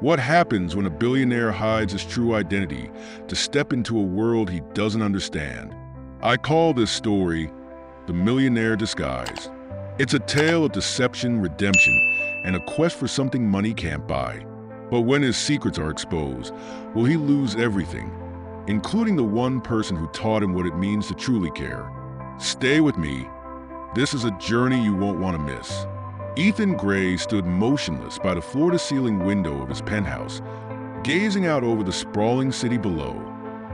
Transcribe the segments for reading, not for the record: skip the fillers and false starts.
What happens when a billionaire hides his true identity to step into a world he doesn't understand? I call this story The Millionaire Disguise. It's a tale of deception, redemption, and a quest for something money can't buy. But when his secrets are exposed, will he lose everything, including the one person who taught him what it means to truly care? Stay with me. This is a journey you won't want to miss. Ethan Gray stood motionless by the floor-to-ceiling window of his penthouse, gazing out over the sprawling city below.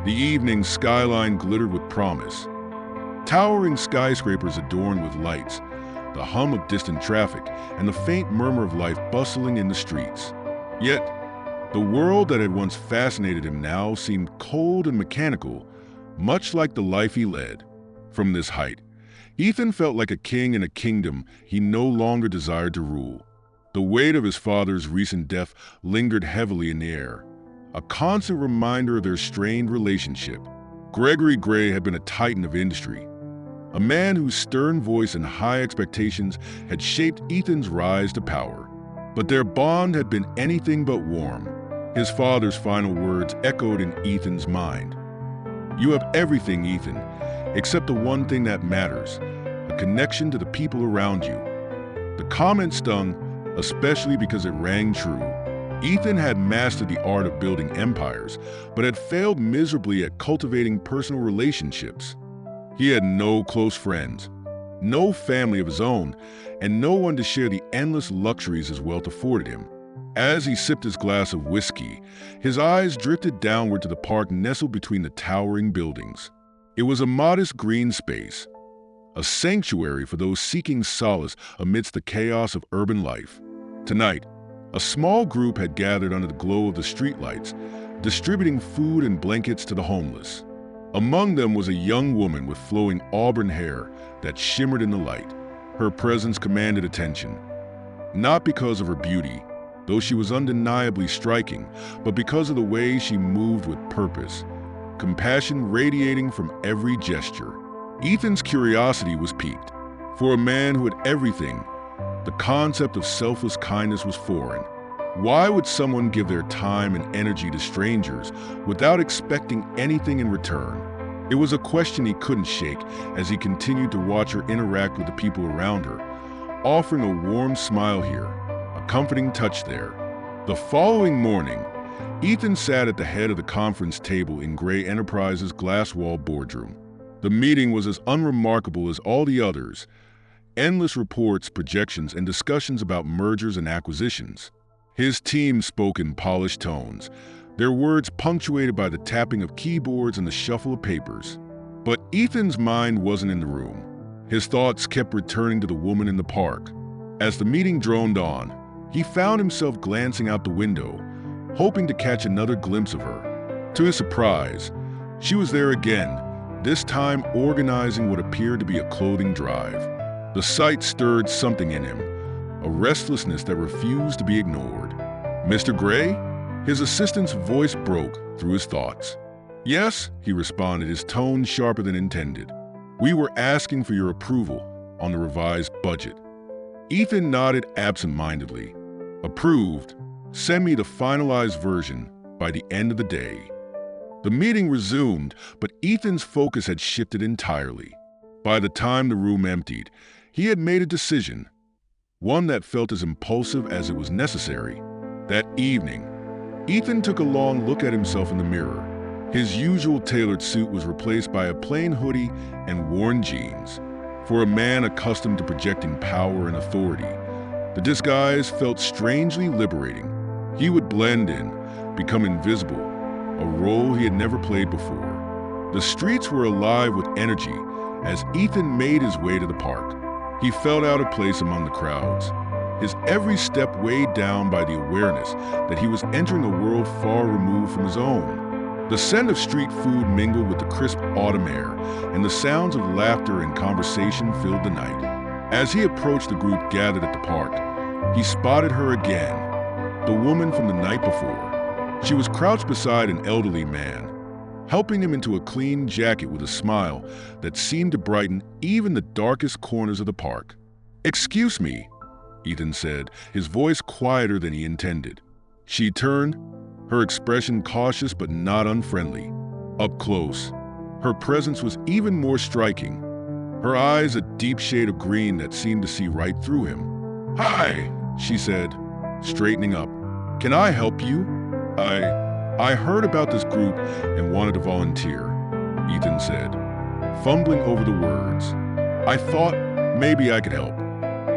The evening skyline glittered with promise. Towering skyscrapers adorned with lights, the hum of distant traffic, and the faint murmur of life bustling in the streets. Yet, the world that had once fascinated him now seemed cold and mechanical, much like the life he led. From this height, Ethan felt like a king in a kingdom he no longer desired to rule. The weight of his father's recent death lingered heavily in the air, a constant reminder of their strained relationship. Gregory Gray had been a titan of industry, a man whose stern voice and high expectations had shaped Ethan's rise to power. But their bond had been anything but warm. His father's final words echoed in Ethan's mind. "You have everything, Ethan, except the one thing that matters, a connection to the people around you." The comment stung, especially because it rang true. Ethan had mastered the art of building empires, but had failed miserably at cultivating personal relationships. He had no close friends, no family of his own, and no one to share the endless luxuries his wealth afforded him. As he sipped his glass of whiskey, his eyes drifted downward to the park nestled between the towering buildings. It was a modest green space, a sanctuary for those seeking solace amidst the chaos of urban life. Tonight, a small group had gathered under the glow of the streetlights, distributing food and blankets to the homeless. Among them was a young woman with flowing auburn hair that shimmered in the light. Her presence commanded attention, not because of her beauty, though she was undeniably striking, but because of the way she moved with purpose, compassion radiating from every gesture. Ethan's curiosity was piqued. For a man who had everything, the concept of selfless kindness was foreign. Why would someone give their time and energy to strangers without expecting anything in return? It was a question he couldn't shake as he continued to watch her interact with the people around her, offering a warm smile here, a comforting touch there. The following morning, Ethan sat at the head of the conference table in Gray Enterprises' glass-walled boardroom. The meeting was as unremarkable as all the others. Endless reports, projections, and discussions about mergers and acquisitions. His team spoke in polished tones, their words punctuated by the tapping of keyboards and the shuffle of papers. But Ethan's mind wasn't in the room. His thoughts kept returning to the woman in the park. As the meeting droned on, he found himself glancing out the window, hoping to catch another glimpse of her. To his surprise, she was there again, this time organizing what appeared to be a clothing drive. The sight stirred something in him, a restlessness that refused to be ignored. "Mr. Gray?" His assistant's voice broke through his thoughts. "Yes," he responded, his tone sharper than intended. "We were asking for your approval on the revised budget." Ethan nodded absent-mindedly. "Approved. Send me the finalized version by the end of the day." The meeting resumed, but Ethan's focus had shifted entirely. By the time the room emptied, he had made a decision, one that felt as impulsive as it was necessary. That evening, Ethan took a long look at himself in the mirror. His usual tailored suit was replaced by a plain hoodie and worn jeans. For a man accustomed to projecting power and authority, the disguise felt strangely liberating. He would blend in, become invisible, a role he had never played before. The streets were alive with energy as Ethan made his way to the park. He felt out of place among the crowds, his every step weighed down by the awareness that he was entering a world far removed from his own. The scent of street food mingled with the crisp autumn air, and the sounds of laughter and conversation filled the night. As he approached the group gathered at the park, he spotted her again, the woman from the night before. She was crouched beside an elderly man, helping him into a clean jacket with a smile that seemed to brighten even the darkest corners of the park. "Excuse me," Ethan said, his voice quieter than he intended. She turned, her expression cautious but not unfriendly. Up close, her presence was even more striking. Her eyes a deep shade of green that seemed to see right through him. "Hi," she said, straightening up. "Can I help you?" I heard about this group and wanted to volunteer," Ethan said, fumbling over the words. "I thought maybe I could help."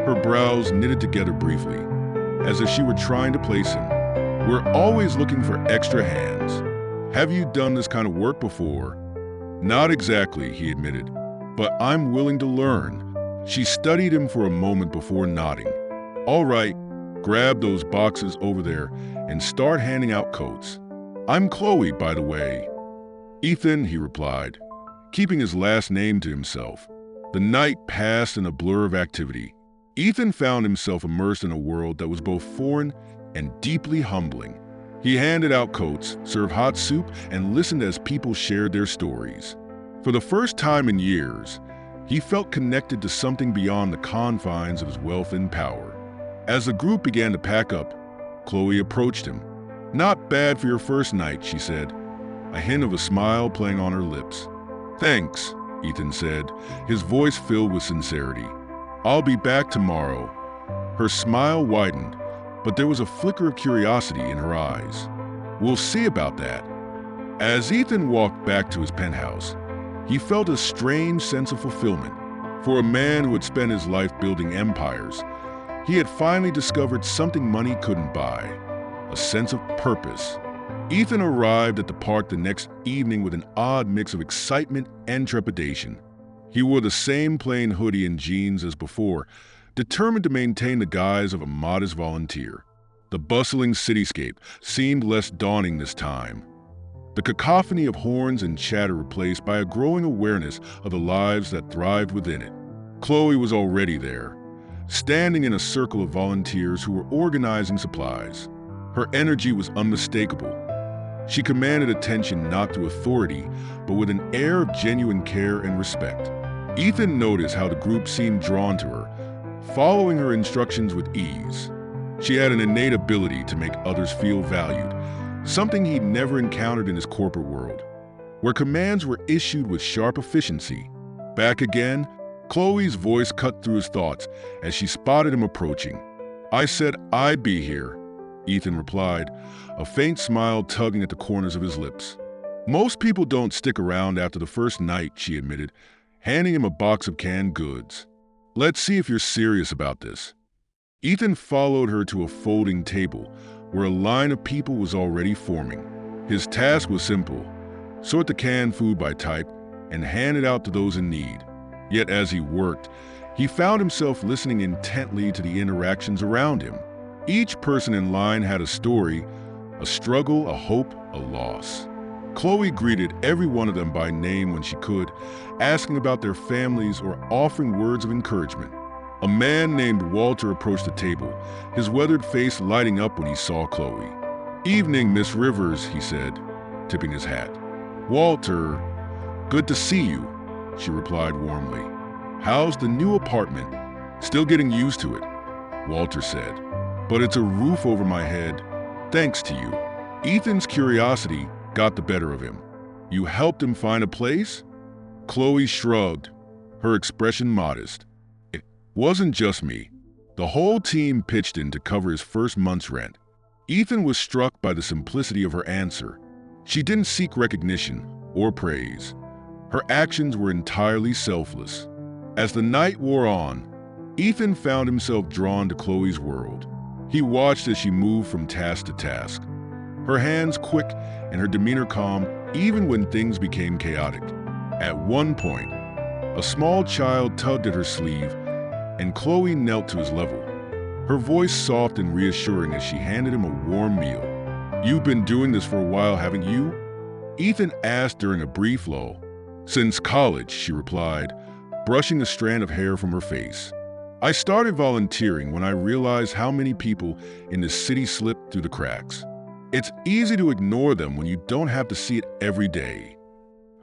Her brows knitted together briefly, as if she were trying to place him. "We're always looking for extra hands. Have you done this kind of work before?" "Not exactly," he admitted, "but I'm willing to learn." She studied him for a moment before nodding. "All right, grab those boxes over there and start handing out coats. I'm Chloe, by the way." "Ethan," he replied, keeping his last name to himself. The night passed in a blur of activity. Ethan found himself immersed in a world that was both foreign and deeply humbling. He handed out coats, served hot soup, and listened as people shared their stories. For the first time in years, he felt connected to something beyond the confines of his wealth and power. As the group began to pack up, Chloe approached him. "Not bad for your first night," she said, a hint of a smile playing on her lips. "Thanks," Ethan said, his voice filled with sincerity. "I'll be back tomorrow." Her smile widened, but there was a flicker of curiosity in her eyes. "We'll see about that." As Ethan walked back to his penthouse, he felt a strange sense of fulfillment. For a man who had spent his life building empires, he had finally discovered something money couldn't buy: a sense of purpose. Ethan arrived at the park the next evening with an odd mix of excitement and trepidation. He wore the same plain hoodie and jeans as before, determined to maintain the guise of a modest volunteer. The bustling cityscape seemed less daunting this time. The cacophony of horns and chatter replaced by a growing awareness of the lives that thrived within it. Chloe was already there, standing in a circle of volunteers who were organizing supplies. Her energy was unmistakable. She commanded attention not through authority, but with an air of genuine care and respect. Ethan noticed how the group seemed drawn to her, following her instructions with ease. She had an innate ability to make others feel valued, something he'd never encountered in his corporate world, where commands were issued with sharp efficiency. "Back again?" Chloe's voice cut through his thoughts as she spotted him approaching. "I said I'd be here," Ethan replied, a faint smile tugging at the corners of his lips. "Most people don't stick around after the first night," she admitted, handing him a box of canned goods. "Let's see if you're serious about this." Ethan followed her to a folding table where a line of people was already forming. His task was simple: sort the canned food by type and hand it out to those in need. Yet as he worked, he found himself listening intently to the interactions around him. Each person in line had a story, a struggle, a hope, a loss. Chloe greeted every one of them by name when she could, asking about their families or offering words of encouragement. A man named Walter approached the table, his weathered face lighting up when he saw Chloe. "Evening, Miss Rivers," he said, tipping his hat. "Walter, good to see you," she replied warmly. "How's the new apartment?" "Still getting used to it," Walter said. "But it's a roof over my head, thanks to you." Ethan's curiosity got the better of him. "You helped him find a place?" Chloe shrugged, her expression modest. "It wasn't just me. The whole team pitched in to cover his first month's rent." Ethan was struck by the simplicity of her answer. She didn't seek recognition or praise. Her actions were entirely selfless. As the night wore on, Ethan found himself drawn to Chloe's world. He watched as she moved from task to task, her hands quick and her demeanor calm even when things became chaotic. At one point, a small child tugged at her sleeve, and Chloe knelt to his level, her voice soft and reassuring as she handed him a warm meal. "You've been doing this for a while, haven't you?" Ethan asked during a brief lull. "Since college," she replied, brushing a strand of hair from her face. "I started volunteering when I realized how many people in the city slip through the cracks. It's easy to ignore them when you don't have to see it every day."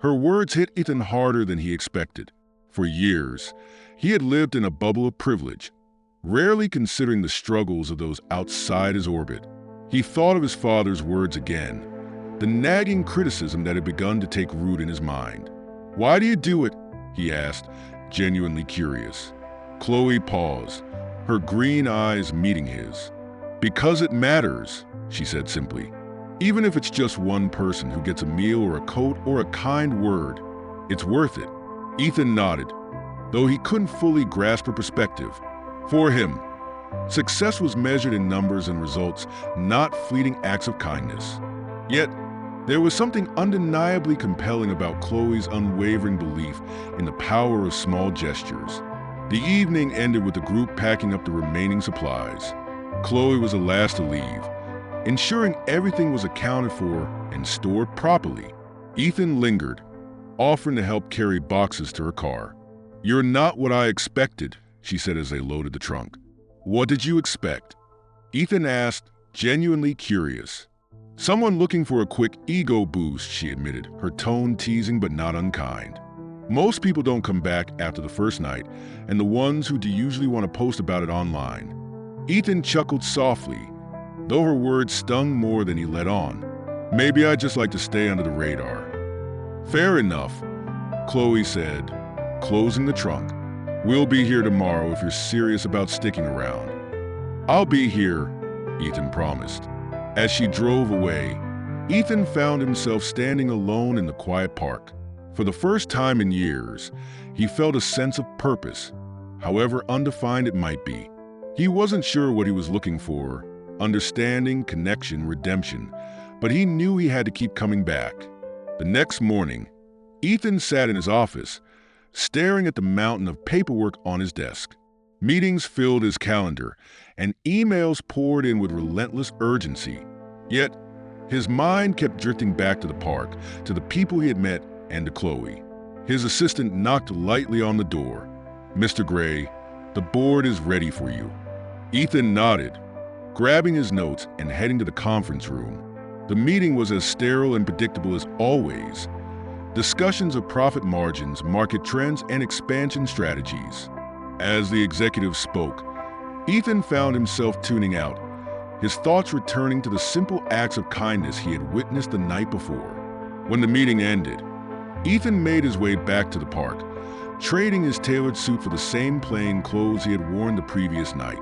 Her words hit Ethan harder than he expected. For years, he had lived in a bubble of privilege, rarely considering the struggles of those outside his orbit. He thought of his father's words again, the nagging criticism that had begun to take root in his mind. "Why do you do it?" he asked, genuinely curious. Chloe paused, her green eyes meeting his. "Because it matters," she said simply. "Even if it's just one person who gets a meal or a coat or a kind word, it's worth it." Ethan nodded, though he couldn't fully grasp her perspective. For him, success was measured in numbers and results, not fleeting acts of kindness. Yet, there was something undeniably compelling about Chloe's unwavering belief in the power of small gestures. The evening ended with the group packing up the remaining supplies. Chloe was the last to leave, ensuring everything was accounted for and stored properly. Ethan lingered, offering to help carry boxes to her car. "You're not what I expected," she said as they loaded the trunk. "What did you expect?" Ethan asked, genuinely curious. "Someone looking for a quick ego boost," she admitted, her tone teasing but not unkind. "Most people don't come back after the first night, and the ones who do usually want to post about it online." Ethan chuckled softly, though her words stung more than he let on. "Maybe I just like to stay under the radar." "Fair enough," Chloe said, closing the trunk. "We'll be here tomorrow if you're serious about sticking around." "I'll be here," Ethan promised. As she drove away, Ethan found himself standing alone in the quiet park. For the first time in years, he felt a sense of purpose, however undefined it might be. He wasn't sure what he was looking for, understanding, connection, redemption, but he knew he had to keep coming back. The next morning, Ethan sat in his office, staring at the mountain of paperwork on his desk. Meetings filled his calendar, and emails poured in with relentless urgency. Yet, his mind kept drifting back to the park, to the people he had met, and to Chloe. His assistant knocked lightly on the door. "Mr. Gray, the board is ready for you." Ethan nodded, grabbing his notes and heading to the conference room. The meeting was as sterile and predictable as always. Discussions of profit margins, market trends, and expansion strategies. As the executive spoke, Ethan found himself tuning out, his thoughts returning to the simple acts of kindness he had witnessed the night before. When the meeting ended, Ethan made his way back to the park, trading his tailored suit for the same plain clothes he had worn the previous night.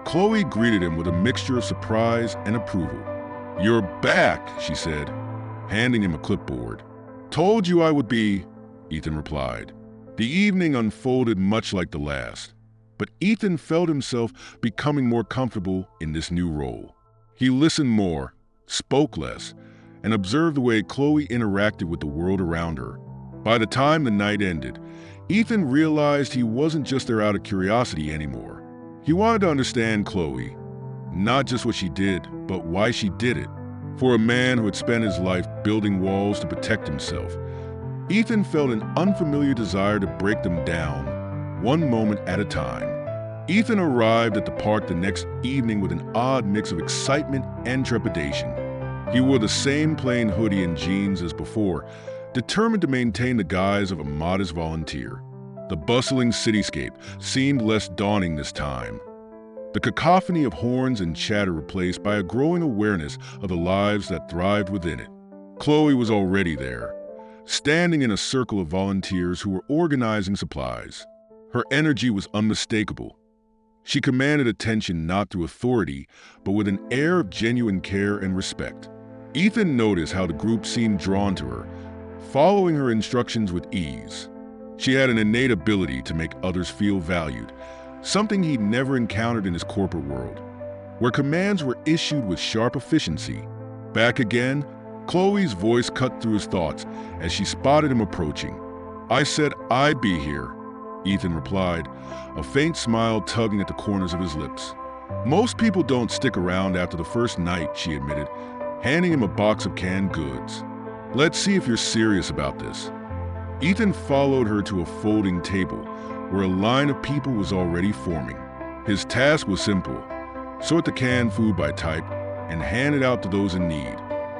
Chloe greeted him with a mixture of surprise and approval. "You're back," she said, handing him a clipboard. "Told you I would be," Ethan replied. The evening unfolded much like the last, but Ethan felt himself becoming more comfortable in this new role. He listened more, spoke less, and observed the way Chloe interacted with the world around her. By the time the night ended, Ethan realized he wasn't just there out of curiosity anymore. He wanted to understand Chloe, not just what she did, but why she did it. For a man who had spent his life building walls to protect himself, Ethan felt an unfamiliar desire to break them down, one moment at a time. Ethan arrived at the park the next evening with an odd mix of excitement and trepidation. He wore the same plain hoodie and jeans as before, determined to maintain the guise of a modest volunteer. The bustling cityscape seemed less daunting this time, the cacophony of horns and chatter replaced by a growing awareness of the lives that thrived within it. Chloe was already there, standing in a circle of volunteers who were organizing supplies. Her energy was unmistakable. She commanded attention not through authority, but with an air of genuine care and respect. Ethan noticed how the group seemed drawn to her, following her instructions with ease. She had an innate ability to make others feel valued, something he'd never encountered in his corporate world, where commands were issued with sharp efficiency. Back again, Chloe's voice cut through his thoughts as she spotted him approaching. "I said I'd be here," Ethan replied, a faint smile tugging at the corners of his lips. "Most people don't stick around after the first night," she admitted, handing him a box of canned goods. "Let's see if you're serious about this." Ethan followed her to a folding table, where a line of people was already forming. His task was simple: sort the canned food by type and hand it out to those in need.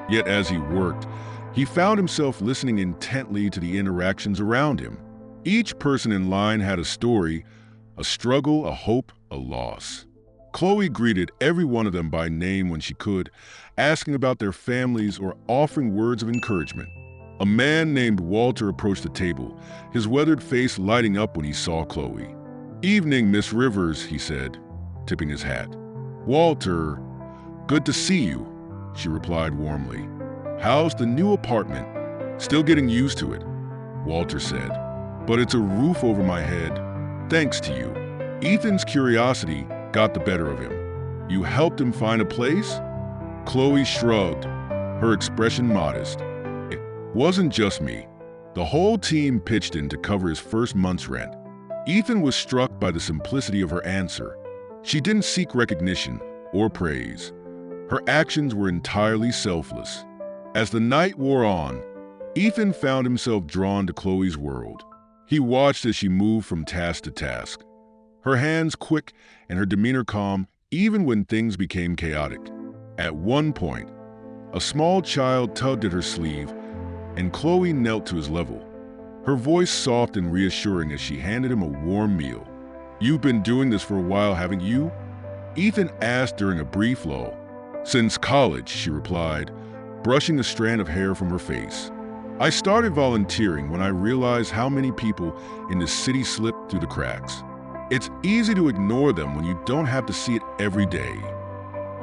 Yet as he worked, he found himself listening intently to the interactions around him. Each person in line had a story, a struggle, a hope, a loss. Chloe greeted every one of them by name when she could, asking about their families or offering words of encouragement. A man named Walter approached the table, his weathered face lighting up when he saw Chloe. "Evening, Miss Rivers," he said, tipping his hat. "Walter, good to see you," she replied warmly. "How's the new apartment?" "Still getting used to it," Walter said. "But it's a roof over my head, thanks to you." Ethan's curiosity got the better of him. "You helped him find a place?" Chloe shrugged, her expression modest. "It wasn't just me. The whole team pitched in to cover his first month's rent." Ethan was struck by the simplicity of her answer. She didn't seek recognition or praise. Her actions were entirely selfless. As the night wore on, Ethan found himself drawn to Chloe's world. He watched as she moved from task to task, her hands quick and her demeanor calm even when things became chaotic. At one point, a small child tugged at her sleeve, and Chloe knelt to his level, her voice soft and reassuring as she handed him a warm meal. "You've been doing this for a while, haven't you?" Ethan asked during a brief lull. "Since college," she replied, brushing a strand of hair from her face. "I started volunteering when I realized how many people in the city slip through the cracks. It's easy to ignore them when you don't have to see it every day."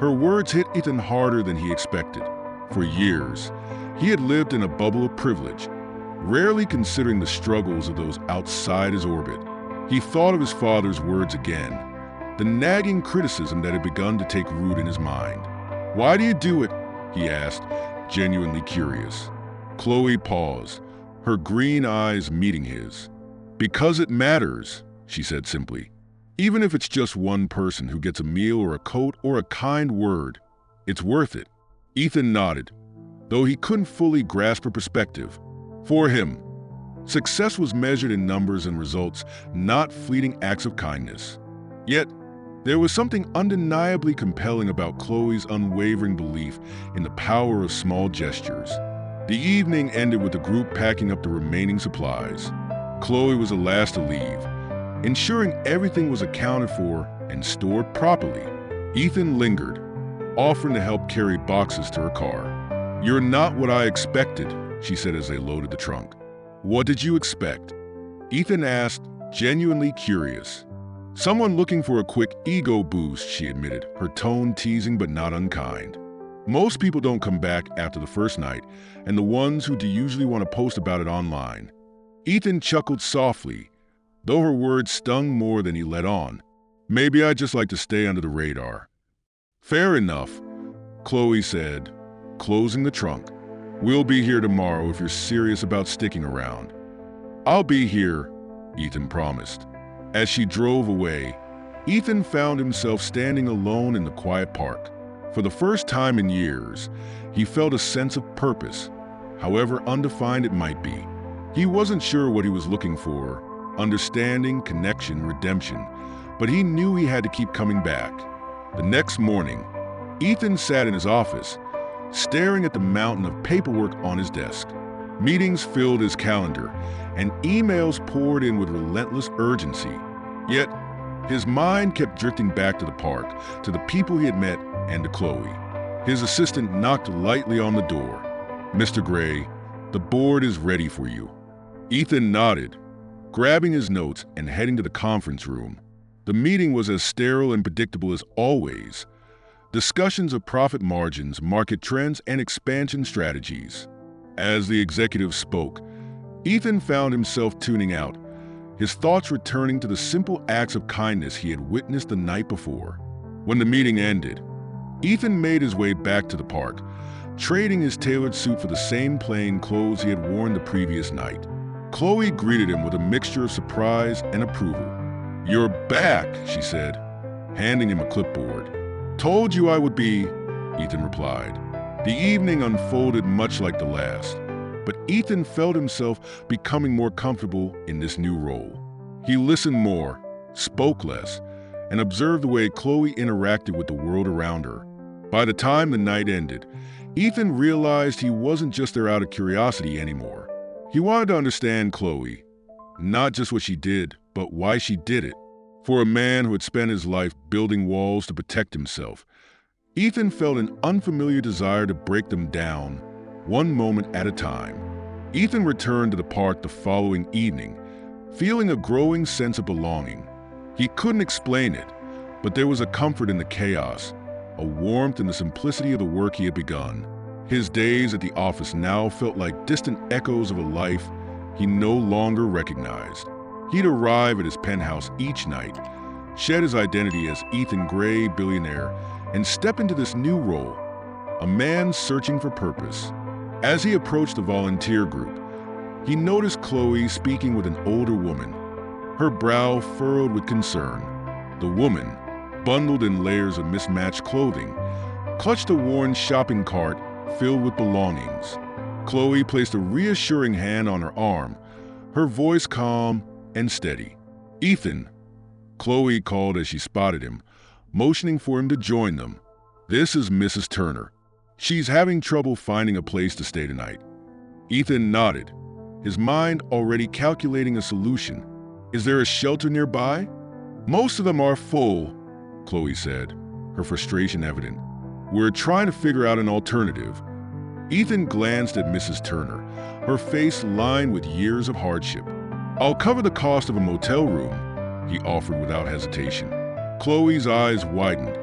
Her words hit Ethan harder than he expected. For years, he had lived in a bubble of privilege, rarely considering the struggles of those outside his orbit. He thought of his father's words again, the nagging criticism that had begun to take root in his mind. "Why do you do it?" he asked, genuinely curious. Chloe paused, her green eyes meeting his. "Because it matters," she said simply. "Even if it's just one person who gets a meal or a coat or a kind word, it's worth it." Ethan nodded, though he couldn't fully grasp her perspective. For him, success was measured in numbers and results, not fleeting acts of kindness. Yet, there was something undeniably compelling about Chloe's unwavering belief in the power of small gestures. The evening ended with the group packing up the remaining supplies. Chloe was the last to leave, ensuring everything was accounted for and stored properly. Ethan lingered, offering to help carry boxes to her car. "You're not what I expected," she said as they loaded the trunk. "What did you expect?" Ethan asked, genuinely curious. "Someone looking for a quick ego boost," she admitted, her tone teasing but not unkind. "Most people don't come back after the first night, and the ones who do usually want to post about it online." Ethan chuckled softly, though her words stung more than he let on. "Maybe I just like to stay under the radar." "Fair enough," Chloe said, closing the trunk. "We'll be here tomorrow if you're serious about sticking around." "I'll be here," Ethan promised. As she drove away, Ethan found himself standing alone in the quiet park. For the first time in years, he felt a sense of purpose, however undefined it might be. He wasn't sure what he was looking for, understanding, connection, redemption, but he knew he had to keep coming back. The next morning, Ethan sat in his office, staring at the mountain of paperwork on his desk. Meetings filled his calendar, and emails poured in with relentless urgency. Yet, his mind kept drifting back to the park, to the people he had met, and to Chloe. His assistant knocked lightly on the door. "Mr. Gray, the board is ready for you." Ethan nodded, grabbing his notes and heading to the conference room. The meeting was as sterile and predictable as always. Discussions of profit margins, market trends, and expansion strategies. As the executive spoke, Ethan found himself tuning out, his thoughts returning to the simple acts of kindness he had witnessed the night before. When the meeting ended, Ethan made his way back to the park, trading his tailored suit for the same plain clothes he had worn the previous night. Chloe greeted him with a mixture of surprise and approval. "You're back," she said, handing him a clipboard. "Told you I would be," Ethan replied. The evening unfolded much like the last, but Ethan felt himself becoming more comfortable in this new role. He listened more, spoke less, and observed the way Chloe interacted with the world around her. By the time the night ended, Ethan realized he wasn't just there out of curiosity anymore. He wanted to understand Chloe, not just what she did, but why she did it. For a man who had spent his life building walls to protect himself, Ethan felt an unfamiliar desire to break them down, one moment at a time. Ethan returned to the park the following evening, feeling a growing sense of belonging. He couldn't explain it, but there was a comfort in the chaos, a warmth in the simplicity of the work he had begun. His days at the office now felt like distant echoes of a life he no longer recognized. He'd arrive at his penthouse each night, shed his identity as Ethan Gray, billionaire, and step into this new role, a man searching for purpose. As he approached the volunteer group, he noticed Chloe speaking with an older woman, her brow furrowed with concern. The woman, bundled in layers of mismatched clothing, clutched a worn shopping cart filled with belongings. Chloe placed a reassuring hand on her arm, her voice calm and steady. "Ethan," Chloe called as she spotted him, motioning for him to join them. "This is Mrs. Turner. She's having trouble finding a place to stay tonight." Ethan nodded, his mind already calculating a solution. "Is there a shelter nearby?" "Most of them are full," Chloe said, her frustration evident. "We're trying to figure out an alternative." Ethan glanced at Mrs. Turner, her face lined with years of hardship. "I'll cover the cost of a motel room," he offered without hesitation. Chloe's eyes widened,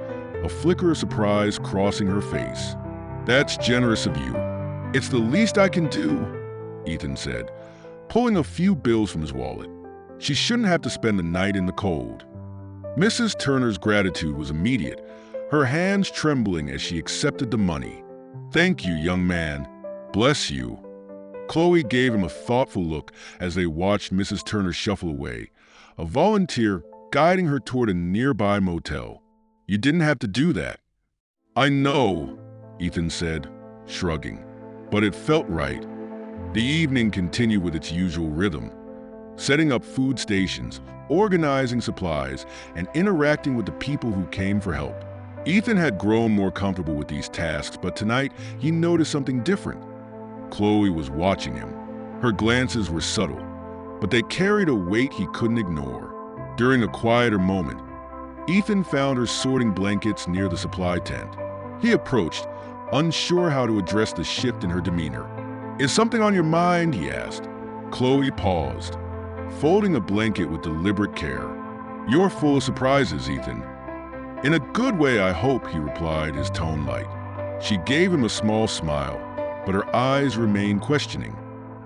a flicker of surprise crossing her face. "That's generous of you. It's the least I can do," Ethan said, pulling a few bills from his wallet. She shouldn't have to spend the night in the cold. Mrs. Turner's gratitude was immediate, her hands trembling as she accepted the money. "Thank you, young man. Bless you." Chloe gave him a thoughtful look as they watched Mrs. Turner shuffle away, a volunteer guiding her toward a nearby motel. "You didn't have to do that." "I know," Ethan said, shrugging, "but it felt right." The evening continued with its usual rhythm, setting up food stations, organizing supplies, and interacting with the people who came for help. Ethan had grown more comfortable with these tasks, but tonight he noticed something different. Chloe was watching him. Her glances were subtle, but they carried a weight he couldn't ignore. During a quieter moment, Ethan found her sorting blankets near the supply tent. He approached, unsure how to address the shift in her demeanor. "Is something on your mind?" he asked. Chloe paused, folding a blanket with deliberate care. "You're full of surprises, Ethan." "In a good way, I hope," he replied, his tone light. She gave him a small smile, but her eyes remained questioning.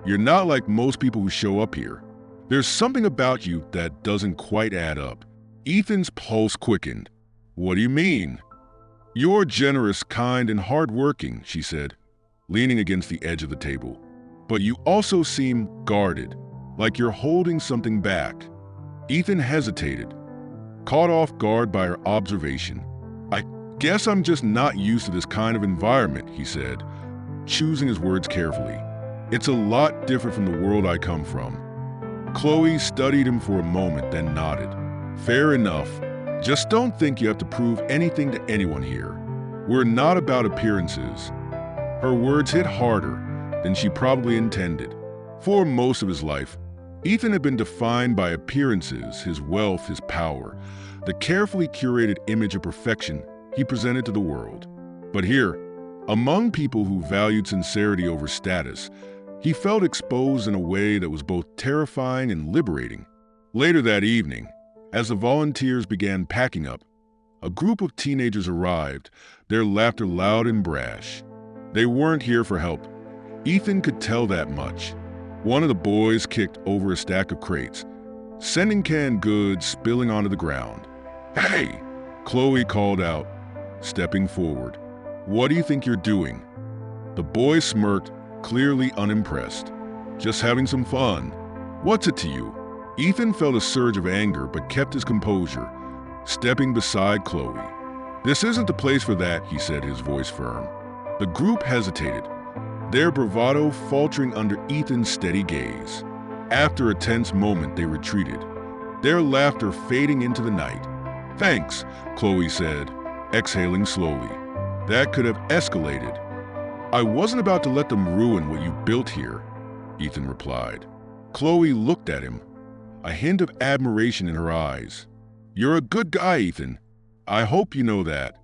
"You're not like most people who show up here. There's something about you that doesn't quite add up." Ethan's pulse quickened. "What do you mean?" "You're generous, kind, and hardworking," she said, leaning against the edge of the table. "But you also seem guarded, like you're holding something back." Ethan hesitated, caught off guard by her observation. "I guess I'm just not used to this kind of environment," he said, choosing his words carefully. "It's a lot different from the world I come from." Chloe studied him for a moment, then nodded. "Fair enough. Just don't think you have to prove anything to anyone here. We're not about appearances." Her words hit harder than she probably intended. For most of his life, Ethan had been defined by appearances, his wealth, his power, the carefully curated image of perfection he presented to the world. But here, among people who valued sincerity over status, he felt exposed in a way that was both terrifying and liberating. Later that evening, as the volunteers began packing up, a group of teenagers arrived, their laughter loud and brash. They weren't here for help. Ethan could tell that much. One of the boys kicked over a stack of crates, sending canned goods spilling onto the ground. "Hey!" Chloe called out, stepping forward. "What do you think you're doing?" The boy smirked, clearly unimpressed. "Just having some fun. What's it to you?" Ethan felt a surge of anger but kept his composure, stepping beside Chloe. "This isn't the place for that," he said, his voice firm. The group hesitated, their bravado faltering under Ethan's steady gaze. After a tense moment, they retreated, their laughter fading into the night. "Thanks," Chloe said, exhaling slowly. "That could have escalated." "I wasn't about to let them ruin what you built here," Ethan replied. Chloe looked at him, a hint of admiration in her eyes. You're a good guy, Ethan. I hope you know that.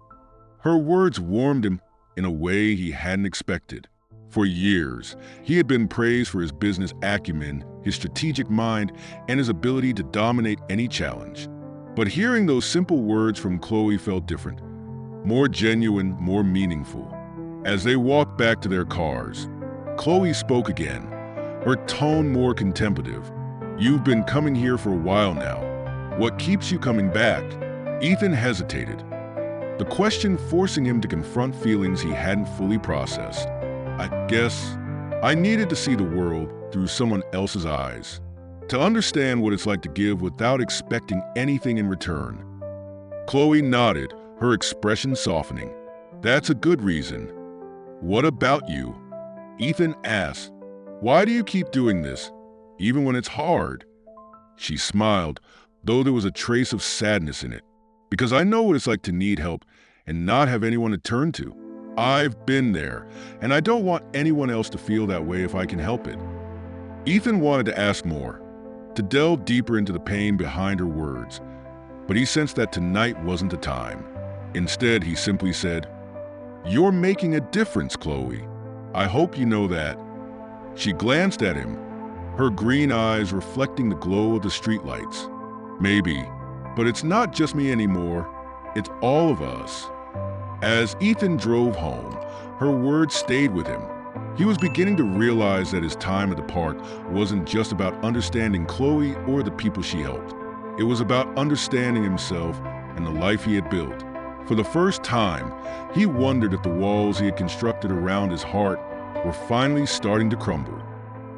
Her words warmed him in a way he hadn't expected. For years, he had been praised for his business acumen, his strategic mind, and his ability to dominate any challenge. But hearing those simple words from Chloe felt different, more genuine, more meaningful. As they walked back to their cars, Chloe spoke again, her tone more contemplative. You've been coming here for a while now. What keeps you coming back? Ethan hesitated, the question forcing him to confront feelings he hadn't fully processed. I guess I needed to see the world through someone else's eyes, to understand what it's like to give without expecting anything in return. Chloe nodded, her expression softening. That's a good reason. What about you? Ethan asked. Why do you keep doing this, even when it's hard? She smiled, though there was a trace of sadness in it. Because I know what it's like to need help and not have anyone to turn to. I've been there, and I don't want anyone else to feel that way if I can help it. Ethan wanted to ask more, to delve deeper into the pain behind her words, but he sensed that tonight wasn't the time. Instead, he simply said, You're making a difference, Chloe. I hope you know that. She glanced at him, her green eyes reflecting the glow of the streetlights. Maybe, but it's not just me anymore. It's all of us. As Ethan drove home, her words stayed with him. He was beginning to realize that his time at the park wasn't just about understanding Chloe or the people she helped. It was about understanding himself and the life he had built. For the first time, he wondered if the walls he had constructed around his heart were finally starting to crumble.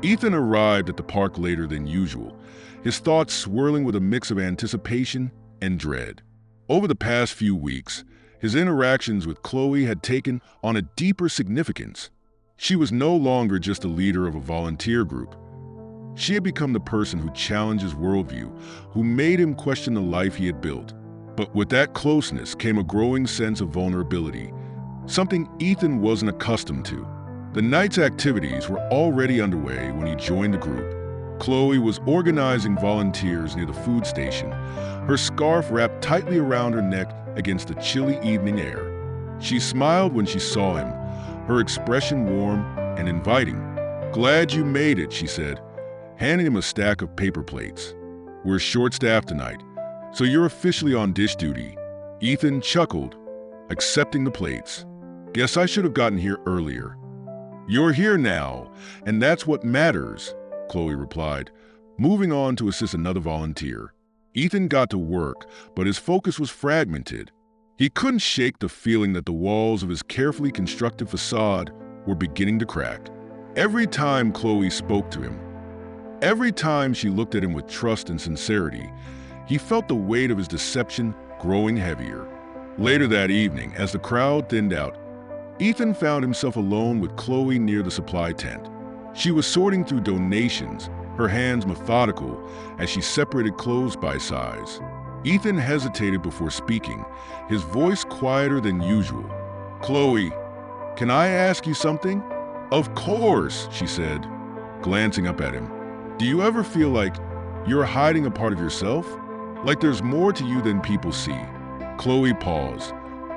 Ethan arrived at the park later than usual, his thoughts swirling with a mix of anticipation and dread. Over the past few weeks, his interactions with Chloe had taken on a deeper significance. She was no longer just a leader of a volunteer group. She had become the person who challenged his worldview, who made him question the life he had built. But with that closeness came a growing sense of vulnerability, something Ethan wasn't accustomed to. The night's activities were already underway when he joined the group. Chloe was organizing volunteers near the food station, her scarf wrapped tightly around her neck against the chilly evening air. She smiled when she saw him, her expression warm and inviting. Glad you made it, she said, handing him a stack of paper plates. We're short-staffed tonight, so you're officially on dish duty. Ethan chuckled, accepting the plates. Guess I should have gotten here earlier. You're here now, and that's what matters, Chloe replied, moving on to assist another volunteer. Ethan got to work, but his focus was fragmented. He couldn't shake the feeling that the walls of his carefully constructed facade were beginning to crack. Every time Chloe spoke to him, every time she looked at him with trust and sincerity, he felt the weight of his deception growing heavier. Later that evening, as the crowd thinned out, Ethan found himself alone with Chloe near the supply tent. She was sorting through donations, her hands methodical as she separated clothes by size. Ethan hesitated before speaking, his voice quieter than usual. Chloe, can I ask you something? Of course, she said, glancing up at him. Do you ever feel like you're hiding a part of yourself? Like there's more to you than people see? Chloe paused,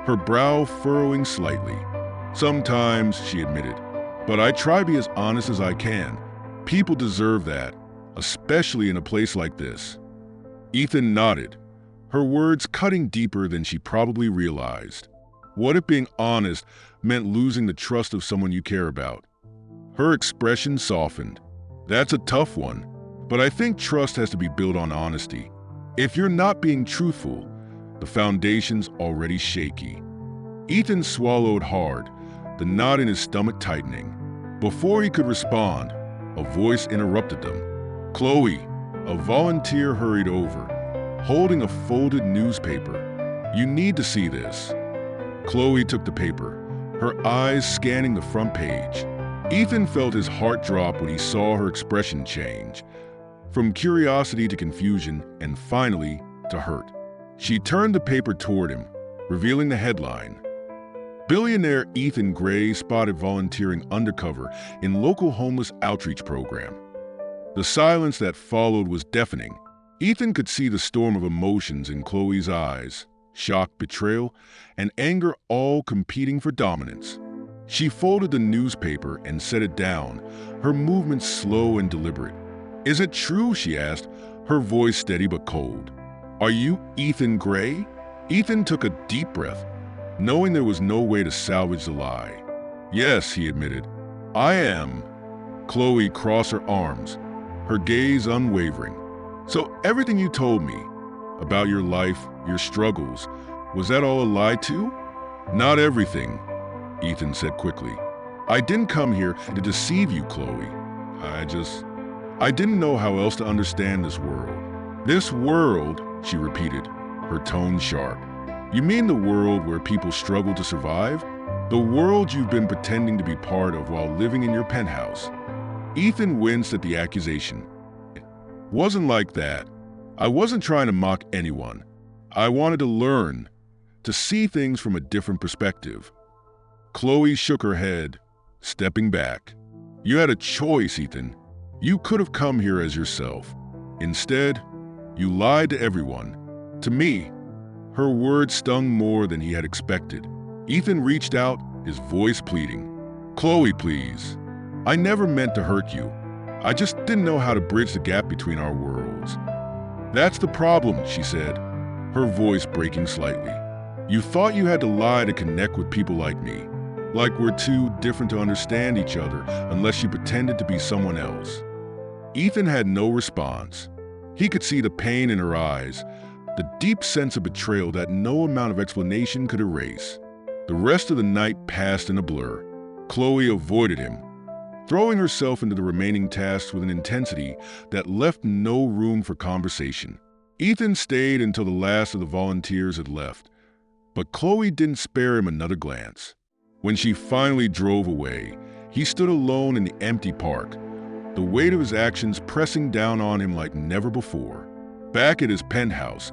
her brow furrowing slightly. Sometimes, she admitted, but I try to be as honest as I can. People deserve that, especially in a place like this. Ethan nodded, her words cutting deeper than she probably realized. What if being honest meant losing the trust of someone you care about? Her expression softened. That's a tough one, but I think trust has to be built on honesty. If you're not being truthful, the foundation's already shaky. Ethan swallowed hard, the knot in his stomach tightening. Before he could respond, a voice interrupted them. Chloe, a volunteer hurried over, holding a folded newspaper. You need to see this. Chloe took the paper, her eyes scanning the front page. Ethan felt his heart drop when he saw her expression change, from curiosity to confusion and finally to hurt. She turned the paper toward him, revealing the headline. Billionaire Ethan Gray spotted volunteering undercover in local homeless outreach program. The silence that followed was deafening. Ethan could see the storm of emotions in Chloe's eyes, shock, betrayal, and anger all competing for dominance. She folded the newspaper and set it down, her movements slow and deliberate. "Is it true?" she asked, her voice steady but cold. "Are you Ethan Gray?" Ethan took a deep breath, knowing there was no way to salvage the lie. "Yes," he admitted. "I am." Chloe crossed her arms, her gaze unwavering. "So everything you told me about your life, your struggles, was that all a lie too?" "Not everything," Ethan said quickly. "I didn't come here to deceive you, Chloe. I didn't know how else to understand this world." "This world," she repeated, her tone sharp. "You mean the world where people struggle to survive? The world you've been pretending to be part of while living in your penthouse?" Ethan winced at the accusation. "It wasn't like that. I wasn't trying to mock anyone. I wanted to learn, to see things from a different perspective." Chloe shook her head, stepping back. "You had a choice, Ethan. You could have come here as yourself. Instead, you lied to everyone. To me." Her words stung more than he had expected. Ethan reached out, his voice pleading. "Chloe, please. I never meant to hurt you. I just didn't know how to bridge the gap between our worlds." "That's the problem," she said, her voice breaking slightly. "You thought you had to lie to connect with people like me, like we're too different to understand each other unless you pretended to be someone else." Ethan had no response. He could see the pain in her eyes, the deep sense of betrayal that no amount of explanation could erase. The rest of the night passed in a blur. Chloe avoided him, throwing herself into the remaining tasks with an intensity that left no room for conversation. Ethan stayed until the last of the volunteers had left, but Chloe didn't spare him another glance. When she finally drove away, he stood alone in the empty park, the weight of his actions pressing down on him like never before. Back at his penthouse,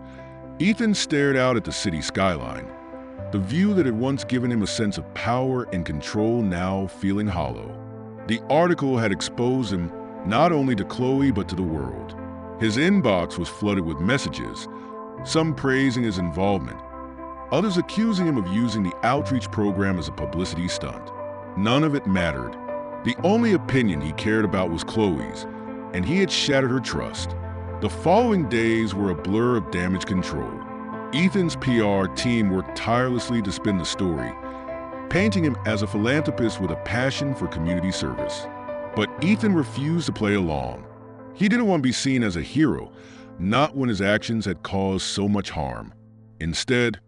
Ethan stared out at the city skyline, the view that had once given him a sense of power and control now feeling hollow. The article had exposed him not only to Chloe but to the world. His inbox was flooded with messages, some praising his involvement, others accusing him of using the outreach program as a publicity stunt. None of it mattered. The only opinion he cared about was Chloe's, and he had shattered her trust. The following days were a blur of damage control. Ethan's PR team worked tirelessly to spin the story, painting him as a philanthropist with a passion for community service. But Ethan refused to play along. He didn't want to be seen as a hero, not when his actions had caused so much harm. Instead,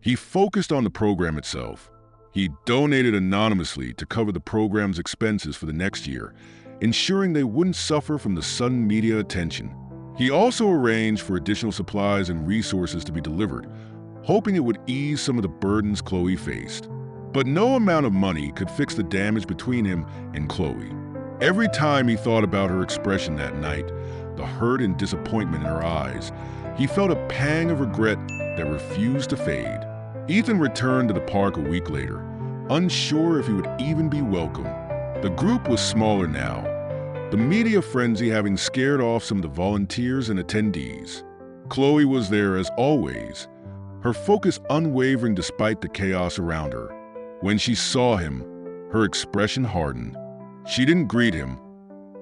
he focused on the program itself. He donated anonymously to cover the program's expenses for the next year, ensuring they wouldn't suffer from the sudden media attention. He also arranged for additional supplies and resources to be delivered, hoping it would ease some of the burdens Chloe faced. But no amount of money could fix the damage between him and Chloe. Every time he thought about her expression that night, the hurt and disappointment in her eyes, he felt a pang of regret that refused to fade. Ethan returned to the park a week later, unsure if he would even be welcome. The group was smaller now, the media frenzy having scared off some of the volunteers and attendees. Chloe was there as always, her focus unwavering despite the chaos around her. When she saw him, her expression hardened. She didn't greet him,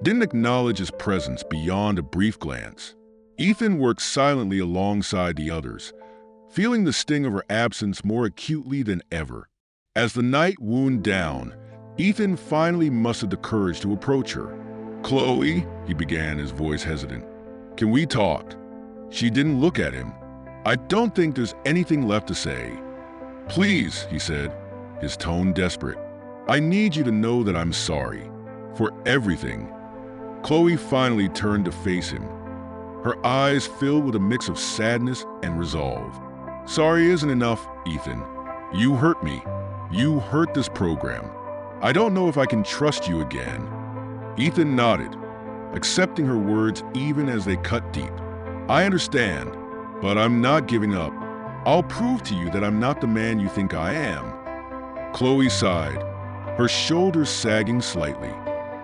didn't acknowledge his presence beyond a brief glance. Ethan worked silently alongside the others, feeling the sting of her absence more acutely than ever. As the night wound down, Ethan finally mustered the courage to approach her. "Chloe," he began, his voice hesitant, "can we talk?" She didn't look at him. "I don't think there's anything left to say." "Please," he said, his tone desperate. "I need you to know that I'm sorry. For everything." Chloe finally turned to face him, her eyes filled with a mix of sadness and resolve. "Sorry isn't enough, Ethan. You hurt me. You hurt this program. I don't know if I can trust you again." Ethan nodded, accepting her words even as they cut deep. "I understand, but I'm not giving up. I'll prove to you that I'm not the man you think I am." Chloe sighed, her shoulders sagging slightly.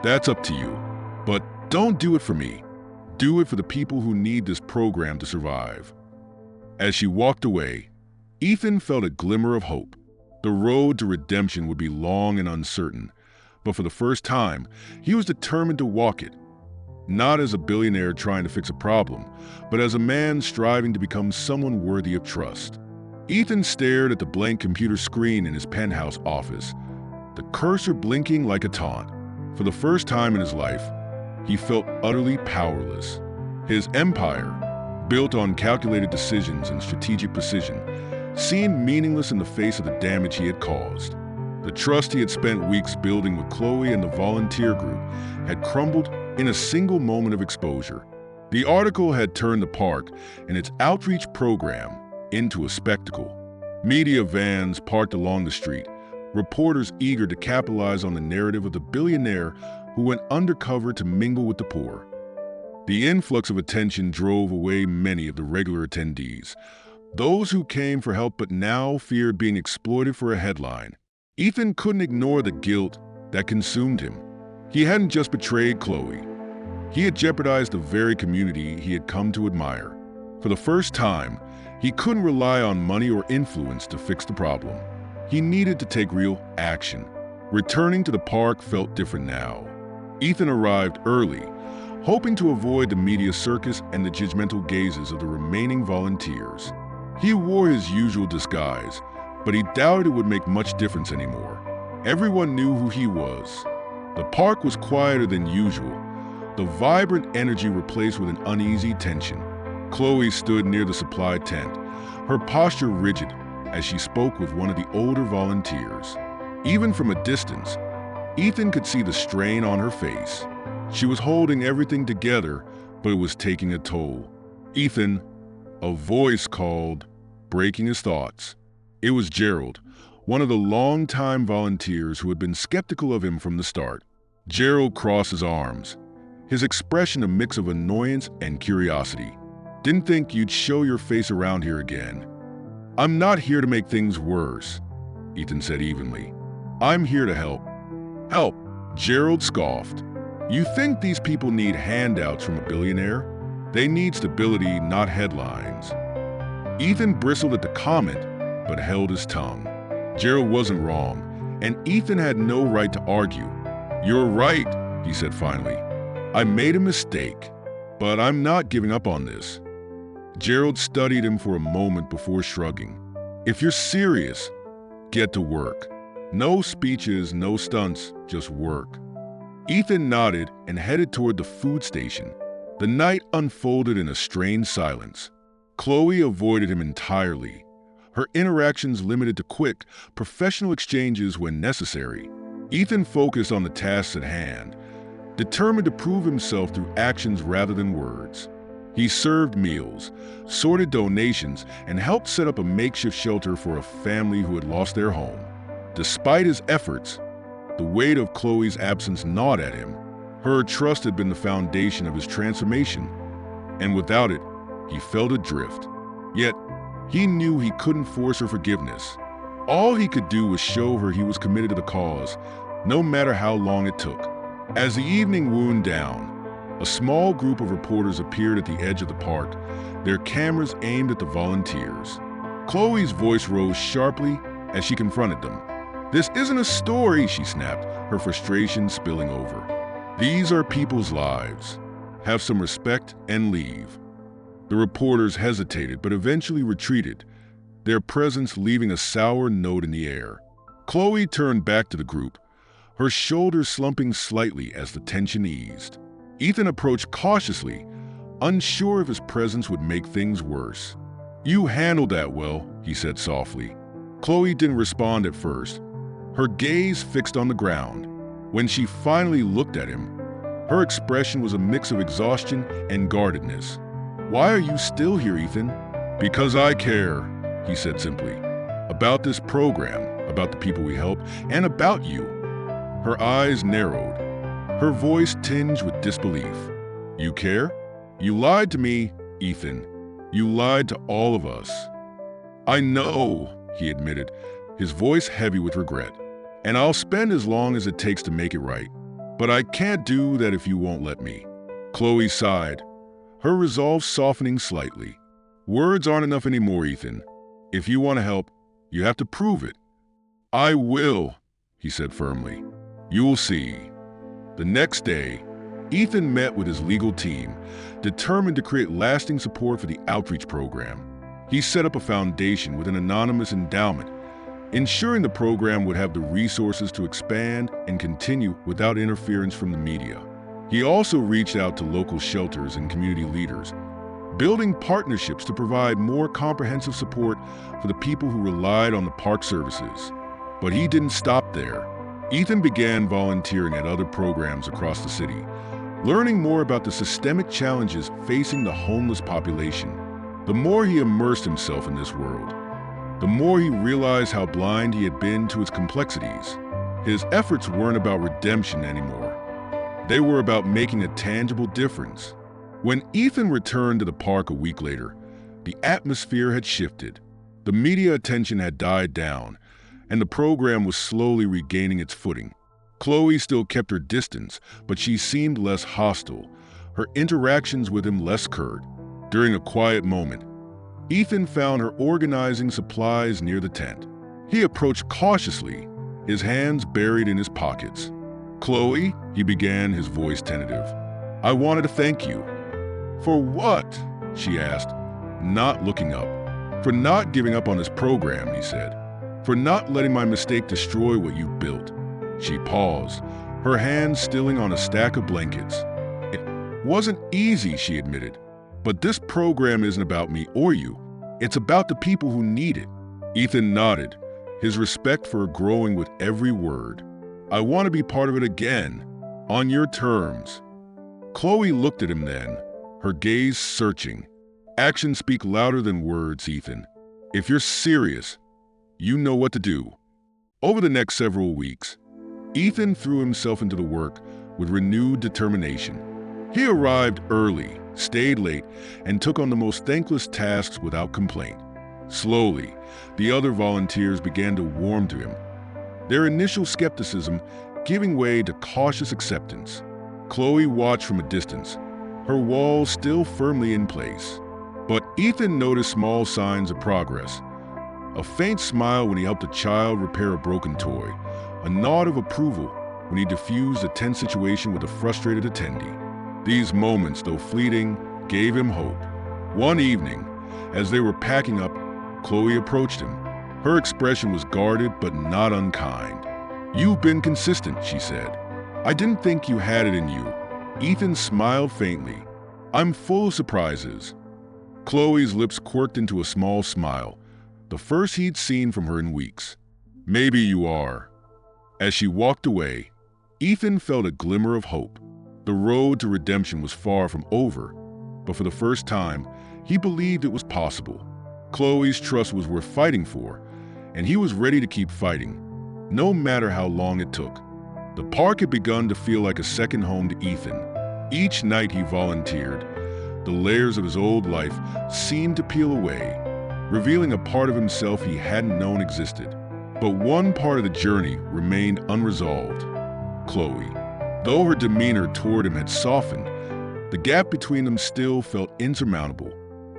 "That's up to you, but don't do it for me. Do it for the people who need this program to survive. As she walked away, Ethan felt a glimmer of hope. The road to redemption would be long and uncertain, but for the first time, he was determined to walk it. Not as a billionaire trying to fix a problem, but as a man striving to become someone worthy of trust. Ethan stared at the blank computer screen in his penthouse office, the cursor blinking like a taunt. For the first time in his life, he felt utterly powerless. His empire, built on calculated decisions and strategic precision, seemed meaningless in the face of the damage he had caused. The trust he had spent weeks building with Chloe and the volunteer group had crumbled in a single moment of exposure. The article had turned the park and its outreach program into a spectacle. Media vans parked along the street, reporters eager to capitalize on the narrative of the billionaire who went undercover to mingle with the poor. The influx of attention drove away many of the regular attendees, those who came for help but now feared being exploited for a headline. Ethan couldn't ignore the guilt that consumed him. He hadn't just betrayed Chloe. He had jeopardized the very community he had come to admire. For the first time, he couldn't rely on money or influence to fix the problem. He needed to take real action. Returning to the park felt different now. Ethan arrived early, hoping to avoid the media circus and the judgmental gazes of the remaining volunteers. He wore his usual disguise, but he doubted it would make much difference anymore. Everyone knew who he was. The park was quieter than usual, the vibrant energy replaced with an uneasy tension. Chloe stood near the supply tent, her posture rigid as she spoke with one of the older volunteers. Even from a distance, Ethan could see the strain on her face. She was holding everything together, but it was taking a toll. "Ethan," a voice called, breaking his thoughts. It was Gerald, one of the longtime volunteers who had been skeptical of him from the start. Gerald crossed his arms, his expression a mix of annoyance and curiosity. "Didn't think you'd show your face around here again." "I'm not here to make things worse," Ethan said evenly. "I'm here to help." "Help?" Gerald scoffed. "You think these people need handouts from a billionaire? They need stability, not headlines." Ethan bristled at the comment, but held his tongue. Gerald wasn't wrong, and Ethan had no right to argue. "You're right," he said finally. "I made a mistake, but I'm not giving up on this." Gerald studied him for a moment before shrugging. "If you're serious, get to work. No speeches, no stunts, just work." Ethan nodded and headed toward the food station. The night unfolded in a strained silence. Chloe avoided him entirely, her interactions limited to quick, professional exchanges when necessary. Ethan focused on the tasks at hand, determined to prove himself through actions rather than words. He served meals, sorted donations, and helped set up a makeshift shelter for a family who had lost their home. Despite his efforts, the weight of Chloe's absence gnawed at him. Her trust had been the foundation of his transformation, and without it, he felt adrift. Yet, he knew he couldn't force her forgiveness. All he could do was show her he was committed to the cause, no matter how long it took. As the evening wound down, a small group of reporters appeared at the edge of the park, their cameras aimed at the volunteers. Chloe's voice rose sharply as she confronted them. "This isn't a story," she snapped, her frustration spilling over. "These are people's lives. Have some respect and leave." The reporters hesitated but eventually retreated, their presence leaving a sour note in the air. Chloe turned back to the group, her shoulders slumping slightly as the tension eased. Ethan approached cautiously, unsure if his presence would make things worse. "You handled that well," he said softly. Chloe didn't respond at first, her gaze fixed on the ground. When she finally looked at him, her expression was a mix of exhaustion and guardedness. "Why are you still here, Ethan?" "Because I care," he said simply. "About this program, about the people we help, and about you." Her eyes narrowed, her voice tinged with disbelief. "You care? You lied to me, Ethan. You lied to all of us." "I know," he admitted, his voice heavy with regret. "And I'll spend as long as it takes to make it right. But I can't do that if you won't let me." Chloe sighed, her resolve softening slightly. "Words aren't enough anymore, Ethan. If you want to help, you have to prove it." "I will," he said firmly. "You'll see." The next day, Ethan met with his legal team, determined to create lasting support for the outreach program. He set up a foundation with an anonymous endowment, ensuring the program would have the resources to expand and continue without interference from the media. He also reached out to local shelters and community leaders, building partnerships to provide more comprehensive support for the people who relied on the park services. But he didn't stop there. Ethan began volunteering at other programs across the city, learning more about the systemic challenges facing the homeless population. The more he immersed himself in this world, the more he realized how blind he had been to its complexities. His efforts weren't about redemption anymore. They were about making a tangible difference. When Ethan returned to the park a week later, the atmosphere had shifted. The media attention had died down, and the program was slowly regaining its footing. Chloe still kept her distance, but she seemed less hostile, her interactions with him less curt. During a quiet moment, Ethan found her organizing supplies near the tent. He approached cautiously, his hands buried in his pockets. "Chloe," he began, his voice tentative, "I wanted to thank you." "For what?" she asked, not looking up. "For not giving up on this program," he said. "For not letting my mistake destroy what you built." She paused, her hands stilling on a stack of blankets. "It wasn't easy," she admitted. "But this program isn't about me or you. It's about the people who need it." Ethan nodded, his respect for her growing with every word. "I want to be part of it again, on your terms." Chloe looked at him then, her gaze searching. "Actions speak louder than words, Ethan. If you're serious, you know what to do." Over the next several weeks, Ethan threw himself into the work with renewed determination. He arrived early, stayed late, and took on the most thankless tasks without complaint. Slowly, the other volunteers began to warm to him, their initial skepticism giving way to cautious acceptance. Chloe watched from a distance, her walls still firmly in place. But Ethan noticed small signs of progress. A faint smile when he helped a child repair a broken toy, a nod of approval when he diffused a tense situation with a frustrated attendee. These moments, though fleeting, gave him hope. One evening, as they were packing up, Chloe approached him. Her expression was guarded but not unkind. "You've been consistent," she said. "I didn't think you had it in you." Ethan smiled faintly. "I'm full of surprises." Chloe's lips quirked into a small smile, the first he'd seen from her in weeks. "Maybe you are." As she walked away, Ethan felt a glimmer of hope. The road to redemption was far from over, but for the first time, he believed it was possible. Chloe's trust was worth fighting for, and he was ready to keep fighting, no matter how long it took. The park had begun to feel like a second home to Ethan. Each night he volunteered, the layers of his old life seemed to peel away, revealing a part of himself he hadn't known existed. But one part of the journey remained unresolved: Chloe. Though her demeanor toward him had softened, the gap between them still felt insurmountable.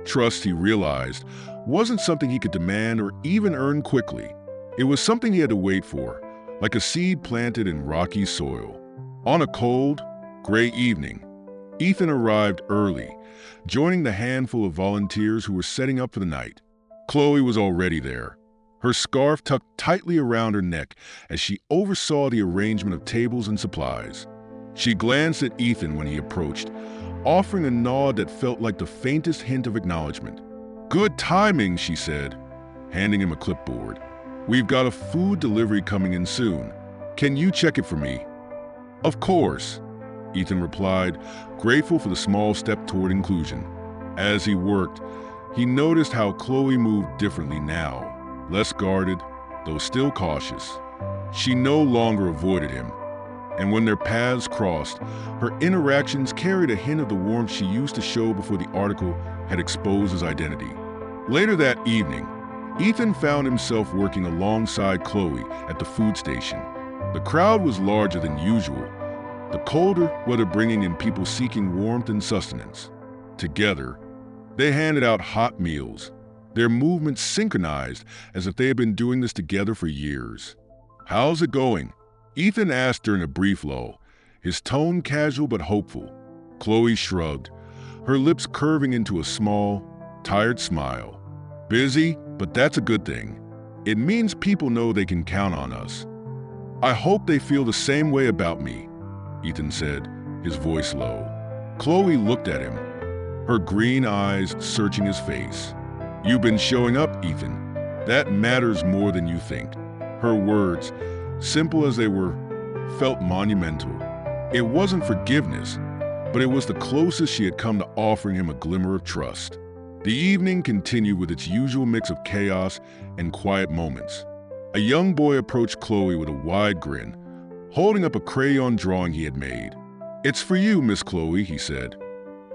Trust, he realized, wasn't something he could demand or even earn quickly. It was something he had to wait for, like a seed planted in rocky soil. On a cold, gray evening, Ethan arrived early, joining the handful of volunteers who were setting up for the night. Chloe was already there, her scarf tucked tightly around her neck as she oversaw the arrangement of tables and supplies. She glanced at Ethan when he approached, offering a nod that felt like the faintest hint of acknowledgement. "Good timing," she said, handing him a clipboard. "We've got a food delivery coming in soon. Can you check it for me?" "Of course," Ethan replied, grateful for the small step toward inclusion. As he worked, he noticed how Chloe moved differently now, less guarded, though still cautious. She no longer avoided him, and when their paths crossed, her interactions carried a hint of the warmth she used to show before the article had exposed his identity. Later that evening, Ethan found himself working alongside Chloe at the food station. The crowd was larger than usual, the colder weather bringing in people seeking warmth and sustenance. Together, they handed out hot meals, their movements synchronized as if they had been doing this together for years. "How's it going?" Ethan asked during a brief lull, his tone casual but hopeful. Chloe shrugged, her lips curving into a small, tired smile. "Busy, but that's a good thing. It means people know they can count on us." "I hope they feel the same way about me," Ethan said, his voice low. Chloe looked at him, her green eyes searching his face. "You've been showing up, Ethan. That matters more than you think." Her words, simple as they were, felt monumental. It wasn't forgiveness, but it was the closest she had come to offering him a glimmer of trust. The evening continued with its usual mix of chaos and quiet moments. A young boy approached Chloe with a wide grin, holding up a crayon drawing he had made. "It's for you, Miss Chloe," he said,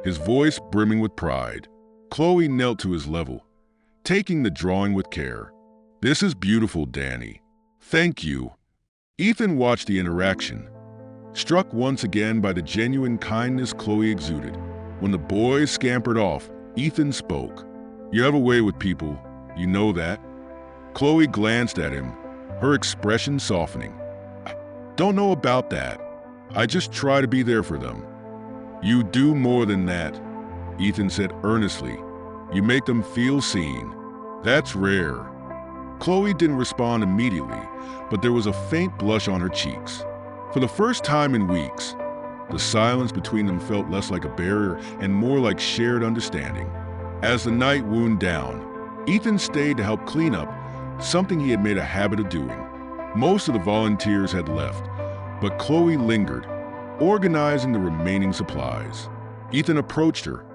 his voice brimming with pride. Chloe knelt to his level, taking the drawing with care. "This is beautiful, Danny. Thank you." Ethan watched the interaction, struck once again by the genuine kindness Chloe exuded. When the boys scampered off, Ethan spoke. "You have a way with people, you know that." Chloe glanced at him, her expression softening. "I don't know about that. I just try to be there for them." "You do more than that," Ethan said earnestly. "You make them feel seen. That's rare." Chloe didn't respond immediately, but there was a faint blush on her cheeks. For the first time in weeks, the silence between them felt less like a barrier and more like shared understanding. As the night wound down, Ethan stayed to help clean up, something he had made a habit of doing. Most of the volunteers had left, but Chloe lingered, organizing the remaining supplies. Ethan approached her,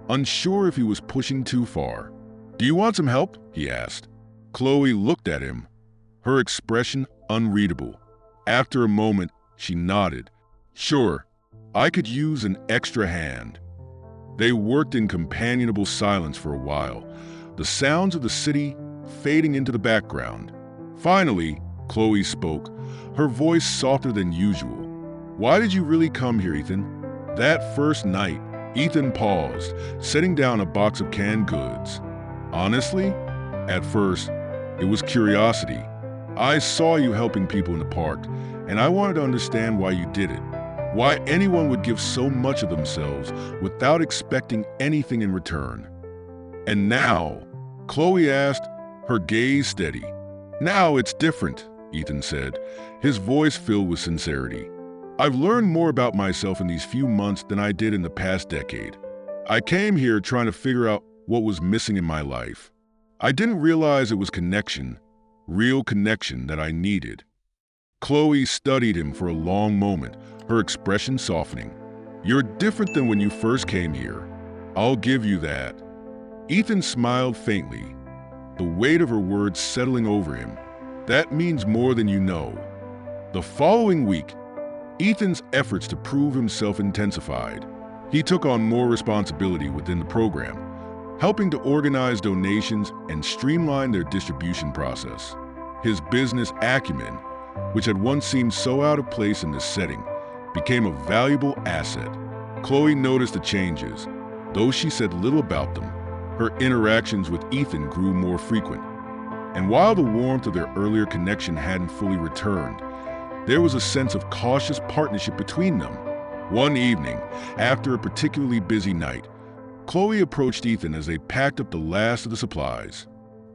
unsure if he was pushing too far. "Do you want some help?" he asked. Chloe looked at him, her expression unreadable. After a moment, she nodded. "Sure, I could use an extra hand." They worked in companionable silence for a while, the sounds of the city fading into the background. Finally, Chloe spoke, her voice softer than usual. "Why did you really come here, Ethan?" That first night, Ethan paused, setting down a box of canned goods. "Honestly, at first, it was curiosity. I saw you helping people in the park, and I wanted to understand why you did it. Why anyone would give so much of themselves without expecting anything in return." "And now?" Chloe asked, her gaze steady. "Now it's different," Ethan said, his voice filled with sincerity. "I've learned more about myself in these few months than I did in the past decade. I came here trying to figure out what was missing in my life. I didn't realize it was connection, real connection, that I needed." Chloe studied him for a long moment, her expression softening. "You're different than when you first came here. I'll give you that." Ethan smiled faintly, the weight of her words settling over him. "That means more than you know." The following week, Ethan's efforts to prove himself intensified. He took on more responsibility within the program, helping to organize donations and streamline their distribution process. His business acumen, which had once seemed so out of place in this setting, became a valuable asset. Chloe noticed the changes, though she said little about them. Her interactions with Ethan grew more frequent. And while the warmth of their earlier connection hadn't fully returned, there was a sense of cautious partnership between them. One evening, after a particularly busy night, Chloe approached Ethan as they packed up the last of the supplies.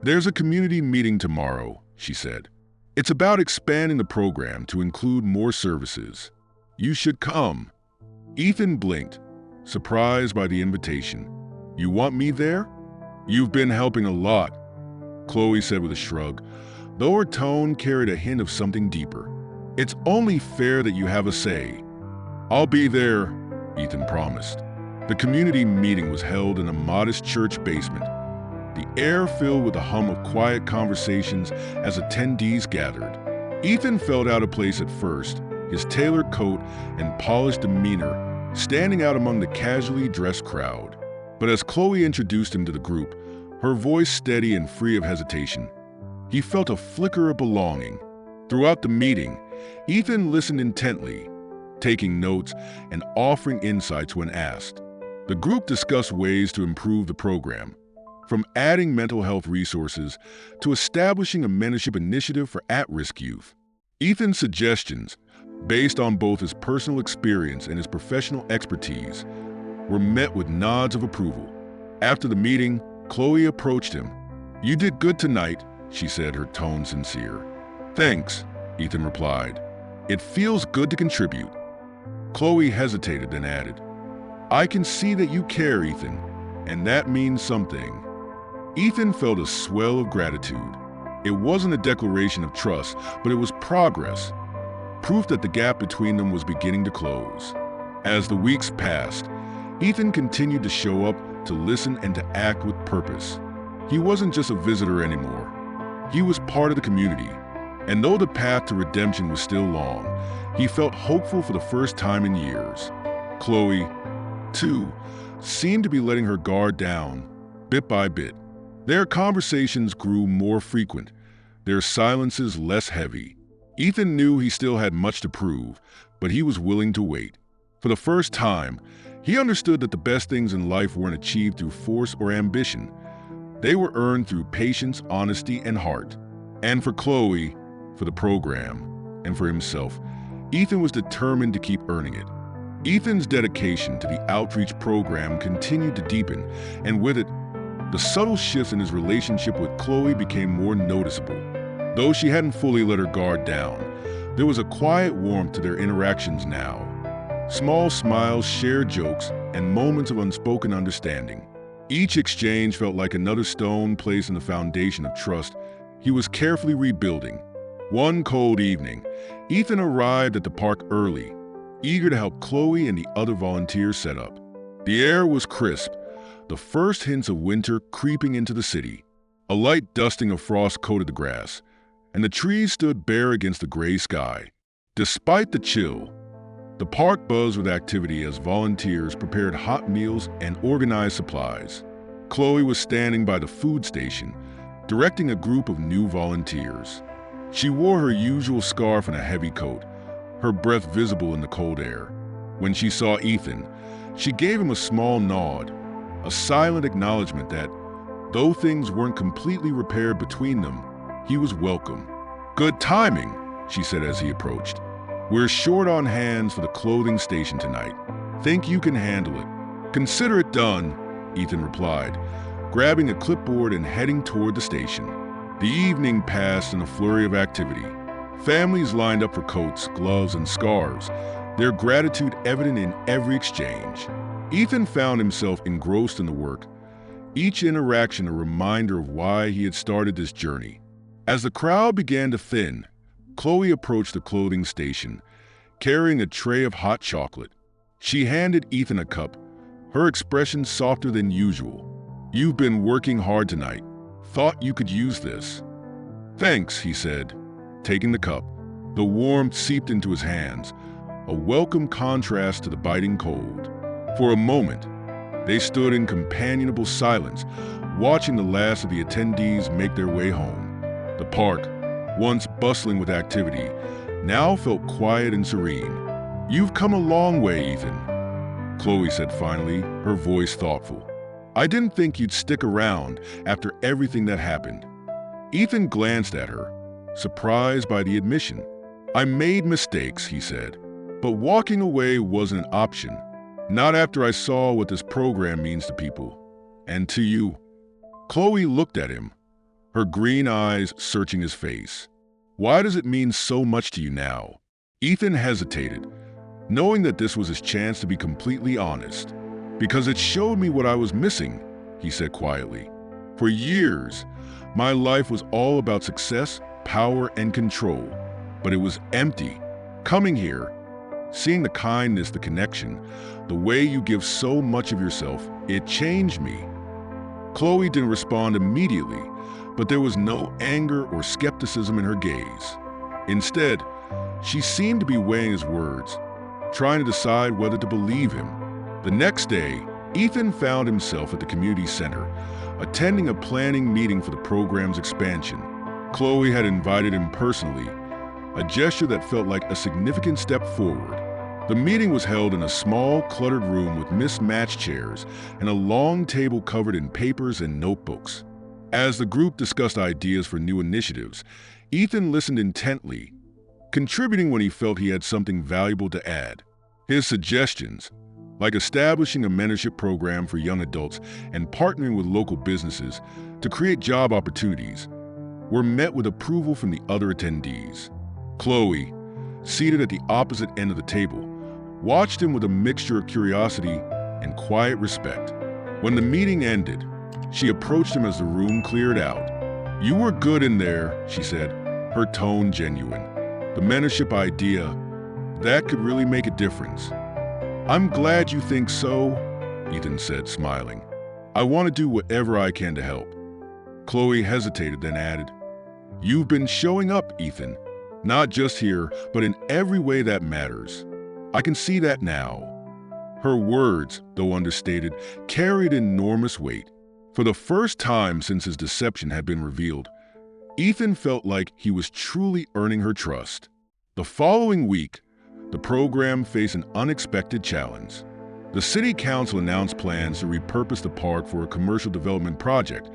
"There's a community meeting tomorrow," she said. "It's about expanding the program to include more services. You should come." Ethan blinked, surprised by the invitation. "You want me there?" "You've been helping a lot," Chloe said with a shrug, though her tone carried a hint of something deeper. "It's only fair that you have a say." "I'll be there," Ethan promised. The community meeting was held in a modest church basement, the air filled with the hum of quiet conversations as attendees gathered. Ethan felt out of place at first, his tailored coat and polished demeanor standing out among the casually dressed crowd. But as Chloe introduced him to the group, her voice steady and free of hesitation, he felt a flicker of belonging. Throughout the meeting, Ethan listened intently, taking notes and offering insights when asked. The group discussed ways to improve the program, from adding mental health resources to establishing a mentorship initiative for at-risk youth. Ethan's suggestions, based on both his personal experience and his professional expertise, were met with nods of approval. After the meeting, Chloe approached him. "You did good tonight," she said, her tone sincere. "Thanks," Ethan replied. "It feels good to contribute." Chloe hesitated, then added, "I can see that you care, Ethan, and that means something." Ethan felt a swell of gratitude. It wasn't a declaration of trust, but it was progress, proof that the gap between them was beginning to close. As the weeks passed, Ethan continued to show up, to listen, and to act with purpose. He wasn't just a visitor anymore. He was part of the community. And though the path to redemption was still long, he felt hopeful for the first time in years. Chloe, too, seemed to be letting her guard down, bit by bit. Their conversations grew more frequent, their silences less heavy. Ethan knew he still had much to prove, but he was willing to wait. For the first time, he understood that the best things in life weren't achieved through force or ambition. They were earned through patience, honesty, and heart. And for Chloe, for the program, and for himself, Ethan was determined to keep earning it. Ethan's dedication to the outreach program continued to deepen, and with it, the subtle shifts in his relationship with Chloe became more noticeable. Though she hadn't fully let her guard down, there was a quiet warmth to their interactions now. Small smiles, shared jokes, and moments of unspoken understanding. Each exchange felt like another stone placed in the foundation of trust he was carefully rebuilding. One cold evening, Ethan arrived at the park early, eager to help Chloe and the other volunteers set up. The air was crisp, the first hints of winter creeping into the city. A light dusting of frost coated the grass, and the trees stood bare against the gray sky. Despite the chill, the park buzzed with activity as volunteers prepared hot meals and organized supplies. Chloe was standing by the food station, directing a group of new volunteers. She wore her usual scarf and a heavy coat, her breath visible in the cold air. When she saw Ethan, she gave him a small nod, a silent acknowledgement that, though things weren't completely repaired between them, he was welcome. "Good timing," she said as he approached. "We're short on hands for the clothing station tonight. Think you can handle it?" "Consider it done," Ethan replied, grabbing a clipboard and heading toward the station. The evening passed in a flurry of activity. Families lined up for coats, gloves, and scarves, their gratitude evident in every exchange. Ethan found himself engrossed in the work, each interaction a reminder of why he had started this journey. As the crowd began to thin, Chloe approached the clothing station, carrying a tray of hot chocolate. She handed Ethan a cup, her expression softer than usual. "You've been working hard tonight. Thought you could use this." "Thanks," he said, taking the cup. The warmth seeped into his hands, a welcome contrast to the biting cold. For a moment, they stood in companionable silence, watching the last of the attendees make their way home. The park, once bustling with activity, now felt quiet and serene. "You've come a long way, Ethan," Chloe said finally, her voice thoughtful. "I didn't think you'd stick around after everything that happened." Ethan glanced at her, surprised by the admission. "I made mistakes," he said, "but walking away wasn't an option. Not after I saw what this program means to people. And to you." Chloe looked at him, her green eyes searching his face. "Why does it mean so much to you now?" Ethan hesitated, knowing that this was his chance to be completely honest. "Because it showed me what I was missing," he said quietly. "For years, my life was all about success, power, and control, but it was empty. Coming here, seeing the kindness, the connection, the way you give so much of yourself, it changed me." Chloe didn't respond immediately, but there was no anger or skepticism in her gaze. Instead, she seemed to be weighing his words, trying to decide whether to believe him. The next day, Ethan found himself at the community center, attending a planning meeting for the program's expansion. Chloe had invited him personally, a gesture that felt like a significant step forward. The meeting was held in a small, cluttered room with mismatched chairs and a long table covered in papers and notebooks. As the group discussed ideas for new initiatives, Ethan listened intently, contributing when he felt he had something valuable to add. His suggestions, like establishing a mentorship program for young adults and partnering with local businesses to create job opportunities, were met with approval from the other attendees. Chloe, seated at the opposite end of the table, watched him with a mixture of curiosity and quiet respect. When the meeting ended, she approached him as the room cleared out. "You were good in there," she said, her tone genuine. "The mentorship idea, that could really make a difference." "I'm glad you think so," Ethan said, smiling. "I want to do whatever I can to help." Chloe hesitated, then added, "You've been showing up, Ethan, not just here, but in every way that matters. I can see that now." Her words, though understated, carried enormous weight. For the first time since his deception had been revealed, Ethan felt like he was truly earning her trust. The following week, the program faced an unexpected challenge. The city council announced plans to repurpose the park for a commercial development project,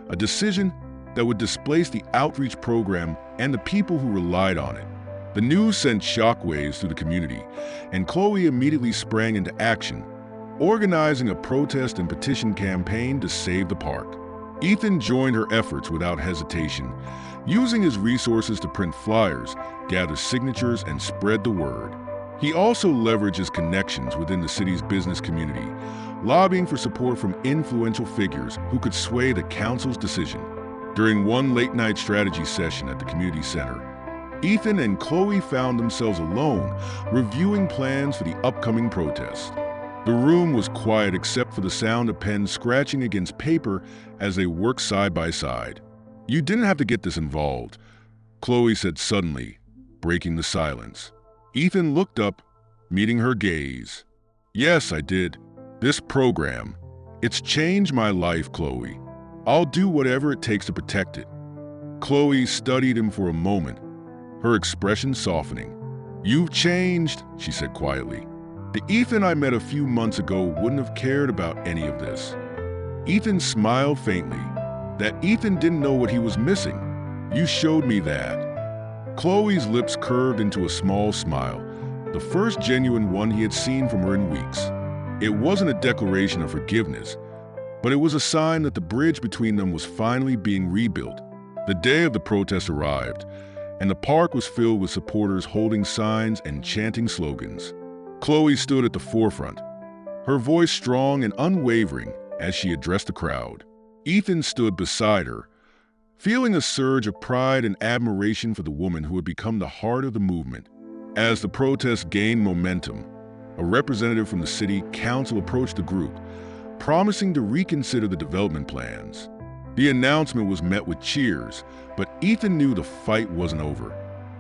a decision that would displace the outreach program and the people who relied on it. The news sent shockwaves through the community, and Chloe immediately sprang into action, organizing a protest and petition campaign to save the park. Ethan joined her efforts without hesitation, using his resources to print flyers, gather signatures, and spread the word. He also leveraged his connections within the city's business community, lobbying for support from influential figures who could sway the council's decision. During one late-night strategy session at the community center, Ethan and Chloe found themselves alone, reviewing plans for the upcoming protest. The room was quiet except for the sound of pens scratching against paper as they worked side by side. "You didn't have to get this involved," Chloe said suddenly, breaking the silence. Ethan looked up, meeting her gaze. "Yes, I did. This program, it's changed my life, Chloe. I'll do whatever it takes to protect it." Chloe studied him for a moment, her expression softening. "You've changed," she said quietly. "The Ethan I met a few months ago wouldn't have cared about any of this." Ethan smiled faintly. That Ethan didn't know what he was missing. "You showed me that." Chloe's lips curved into a small smile, the first genuine one he had seen from her in weeks. It wasn't a declaration of forgiveness, but it was a sign that the bridge between them was finally being rebuilt. The day of the protest arrived, and the park was filled with supporters holding signs and chanting slogans. Chloe stood at the forefront, her voice strong and unwavering as she addressed the crowd. Ethan stood beside her, feeling a surge of pride and admiration for the woman who had become the heart of the movement. As the protest gained momentum, a representative from the city council approached the group, promising to reconsider the development plans. The announcement was met with cheers, but Ethan knew the fight wasn't over.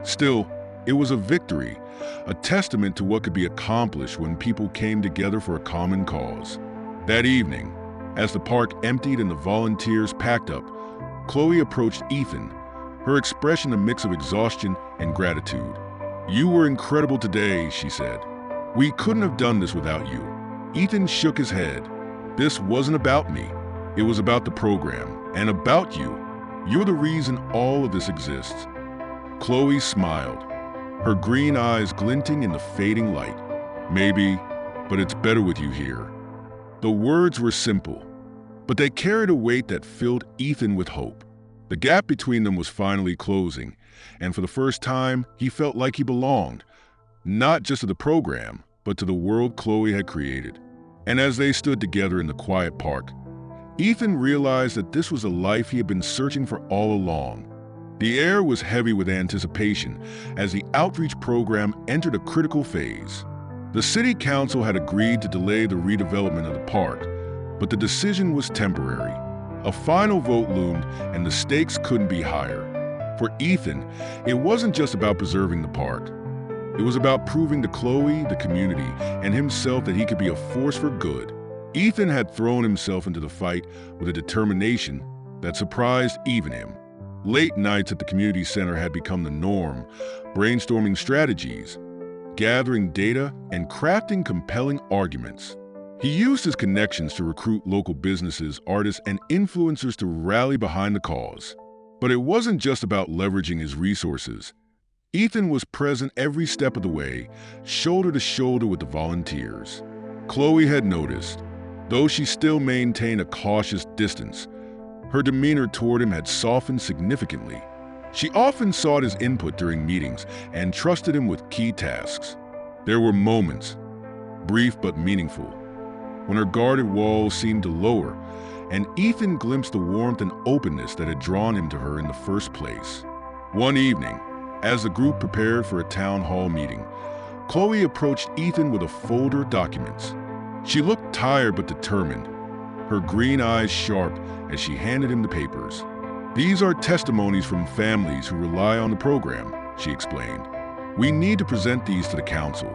Still, it was a victory, a testament to what could be accomplished when people came together for a common cause. That evening, as the park emptied and the volunteers packed up, Chloe approached Ethan, her expression a mix of exhaustion and gratitude. "You were incredible today," she said. "We couldn't have done this without you." Ethan shook his head. "This wasn't about me. It was about the program, and about you. You're the reason all of this exists." Chloe smiled, her green eyes glinting in the fading light. "Maybe, but it's better with you here." The words were simple, but they carried a weight that filled Ethan with hope. The gap between them was finally closing, and for the first time, he felt like he belonged, not just to the program, but to the world Chloe had created. And as they stood together in the quiet park, Ethan realized that this was a life he had been searching for all along. The air was heavy with anticipation as the outreach program entered a critical phase. The city council had agreed to delay the redevelopment of the park, but the decision was temporary. A final vote loomed, and the stakes couldn't be higher. For Ethan, it wasn't just about preserving the park. It was about proving to Chloe, the community, and himself that he could be a force for good. Ethan had thrown himself into the fight with a determination that surprised even him. Late nights at the community center had become the norm, brainstorming strategies, gathering data and crafting compelling arguments. He used his connections to recruit local businesses, artists, and influencers to rally behind the cause. But it wasn't just about leveraging his resources. Ethan was present every step of the way, shoulder to shoulder with the volunteers. Chloe had noticed, though she still maintained a cautious distance, her demeanor toward him had softened significantly. She often sought his input during meetings and trusted him with key tasks. There were moments, brief but meaningful, when her guarded walls seemed to lower, and Ethan glimpsed the warmth and openness that had drawn him to her in the first place. One evening, as the group prepared for a town hall meeting, Chloe approached Ethan with a folder of documents. She looked tired but determined, her green eyes sharp as she handed him the papers. "These are testimonies from families who rely on the program," she explained. "We need to present these to the council.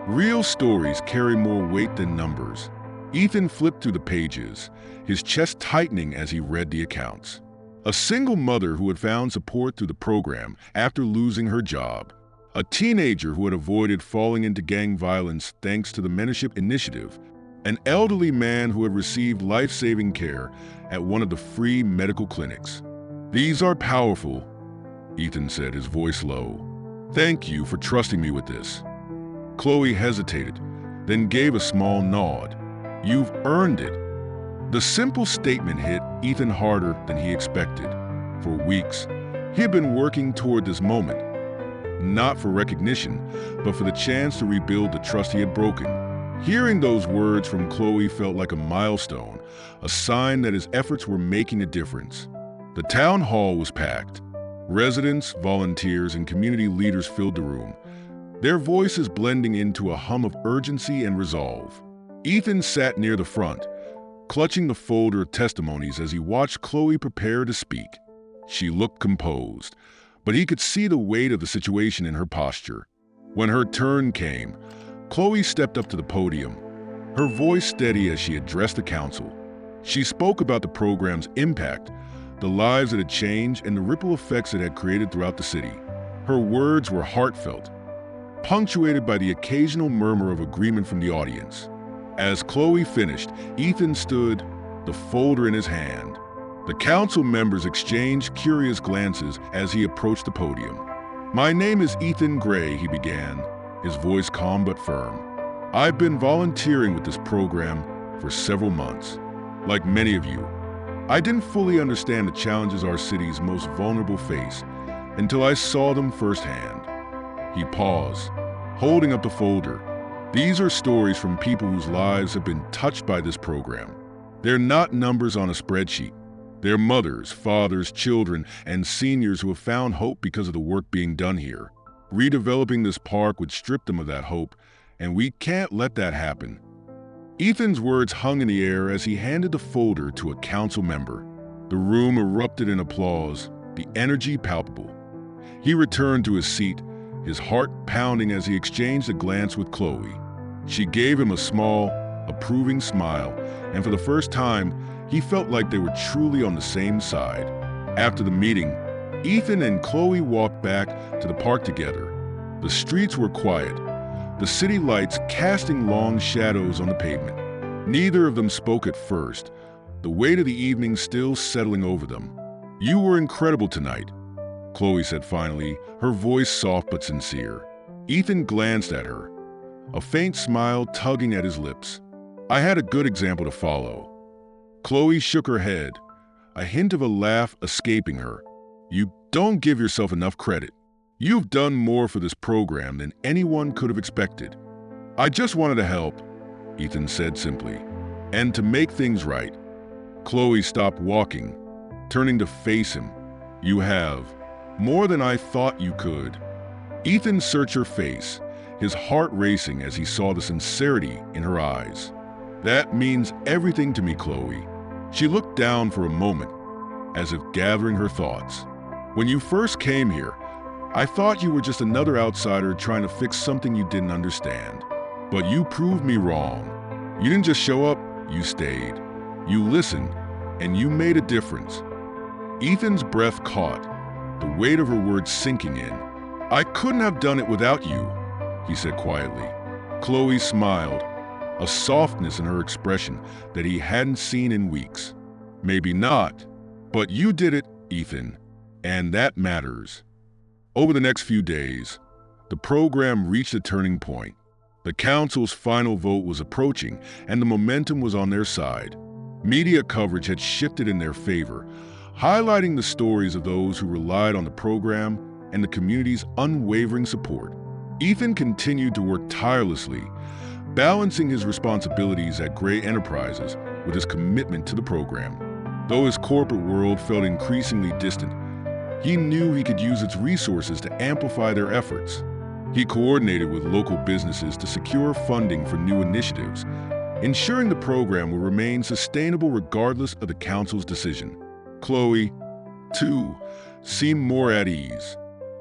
Real stories carry more weight than numbers." Ethan flipped through the pages, his chest tightening as he read the accounts. A single mother who had found support through the program after losing her job. A teenager who had avoided falling into gang violence thanks to the mentorship initiative. An elderly man who had received life-saving care at one of the free medical clinics. "These are powerful," Ethan said, his voice low. "Thank you for trusting me with this." Chloe hesitated, then gave a small nod. "You've earned it." The simple statement hit Ethan harder than he expected. For weeks, he had been working toward this moment, not for recognition, but for the chance to rebuild the trust he had broken. Hearing those words from Chloe felt like a milestone, a sign that his efforts were making a difference. The town hall was packed. Residents, volunteers, and community leaders filled the room, their voices blending into a hum of urgency and resolve. Ethan sat near the front, clutching the folder of testimonies as he watched Chloe prepare to speak. She looked composed, but he could see the weight of the situation in her posture. When her turn came, Chloe stepped up to the podium, her voice steady as she addressed the council. She spoke about the program's impact, the lives it had changed, and the ripple effects it had created throughout the city. Her words were heartfelt, punctuated by the occasional murmur of agreement from the audience. As Chloe finished, Ethan stood, the folder in his hand. The council members exchanged curious glances as he approached the podium. "My name is Ethan Gray," he began, his voice calm but firm. "I've been volunteering with this program for several months. Like many of you, I didn't fully understand the challenges our city's most vulnerable face until I saw them firsthand." He paused, holding up the folder. "These are stories from people whose lives have been touched by this program. They're not numbers on a spreadsheet. They're mothers, fathers, children, and seniors who have found hope because of the work being done here. Redeveloping this park would strip them of that hope, and we can't let that happen." Ethan's words hung in the air as he handed the folder to a council member. The room erupted in applause, the energy palpable. He returned to his seat, his heart pounding as he exchanged a glance with Chloe. She gave him a small, approving smile, and for the first time, he felt like they were truly on the same side. After the meeting, Ethan and Chloe walked back to the park together. The streets were quiet, the city lights casting long shadows on the pavement. Neither of them spoke at first, the weight of the evening still settling over them. "You were incredible tonight," Chloe said finally, her voice soft but sincere. Ethan glanced at her, a faint smile tugging at his lips. "I had a good example to follow." Chloe shook her head, a hint of a laugh escaping her. "You don't give yourself enough credit. You've done more for this program than anyone could have expected." "I just wanted to help," Ethan said simply, "and to make things right." Chloe stopped walking, turning to face him. "You have. More than I thought you could." Ethan searched her face, his heart racing as he saw the sincerity in her eyes. "That means everything to me, Chloe." She looked down for a moment, as if gathering her thoughts. "When you first came here, I thought you were just another outsider trying to fix something you didn't understand. But you proved me wrong. You didn't just show up, you stayed. You listened, and you made a difference." Ethan's breath caught, the weight of her words sinking in. "I couldn't have done it without you," he said quietly. Chloe smiled, a softness in her expression that he hadn't seen in weeks. Maybe not, but you did it, Ethan, and that matters. Over the next few days, the program reached a turning point. The council's final vote was approaching, and the momentum was on their side. Media coverage had shifted in their favor, highlighting the stories of those who relied on the program and the community's unwavering support. Ethan continued to work tirelessly, balancing his responsibilities at Gray Enterprises with his commitment to the program. Though his corporate world felt increasingly distant, he knew he could use its resources to amplify their efforts. He coordinated with local businesses to secure funding for new initiatives, ensuring the program will remain sustainable regardless of the council's decision. Chloe, too, seemed more at ease.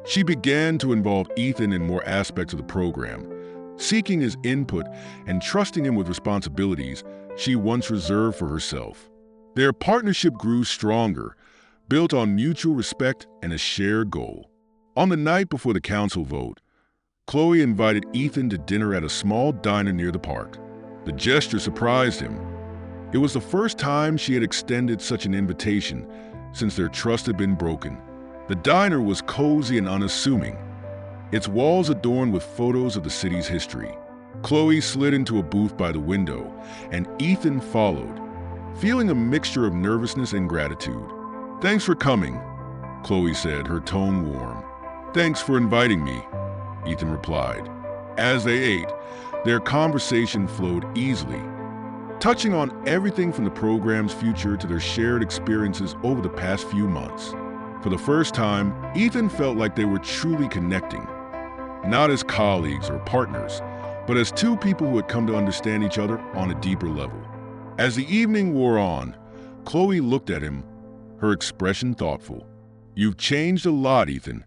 She began to involve Ethan in more aspects of the program, seeking his input and trusting him with responsibilities she once reserved for herself. Their partnership grew stronger, built on mutual respect and a shared goal. On the night before the council vote, Chloe invited Ethan to dinner at a small diner near the park. The gesture surprised him. It was the first time she had extended such an invitation since their trust had been broken. The diner was cozy and unassuming, its walls adorned with photos of the city's history. Chloe slid into a booth by the window, and Ethan followed, feeling a mixture of nervousness and gratitude. "Thanks for coming," Chloe said, her tone warm. "Thanks for inviting me," Ethan replied. As they ate, their conversation flowed easily, touching on everything from the program's future to their shared experiences over the past few months. For the first time, Ethan felt like they were truly connecting, not as colleagues or partners, but as two people who had come to understand each other on a deeper level. As the evening wore on, Chloe looked at him, her expression thoughtful. "You've changed a lot, Ethan.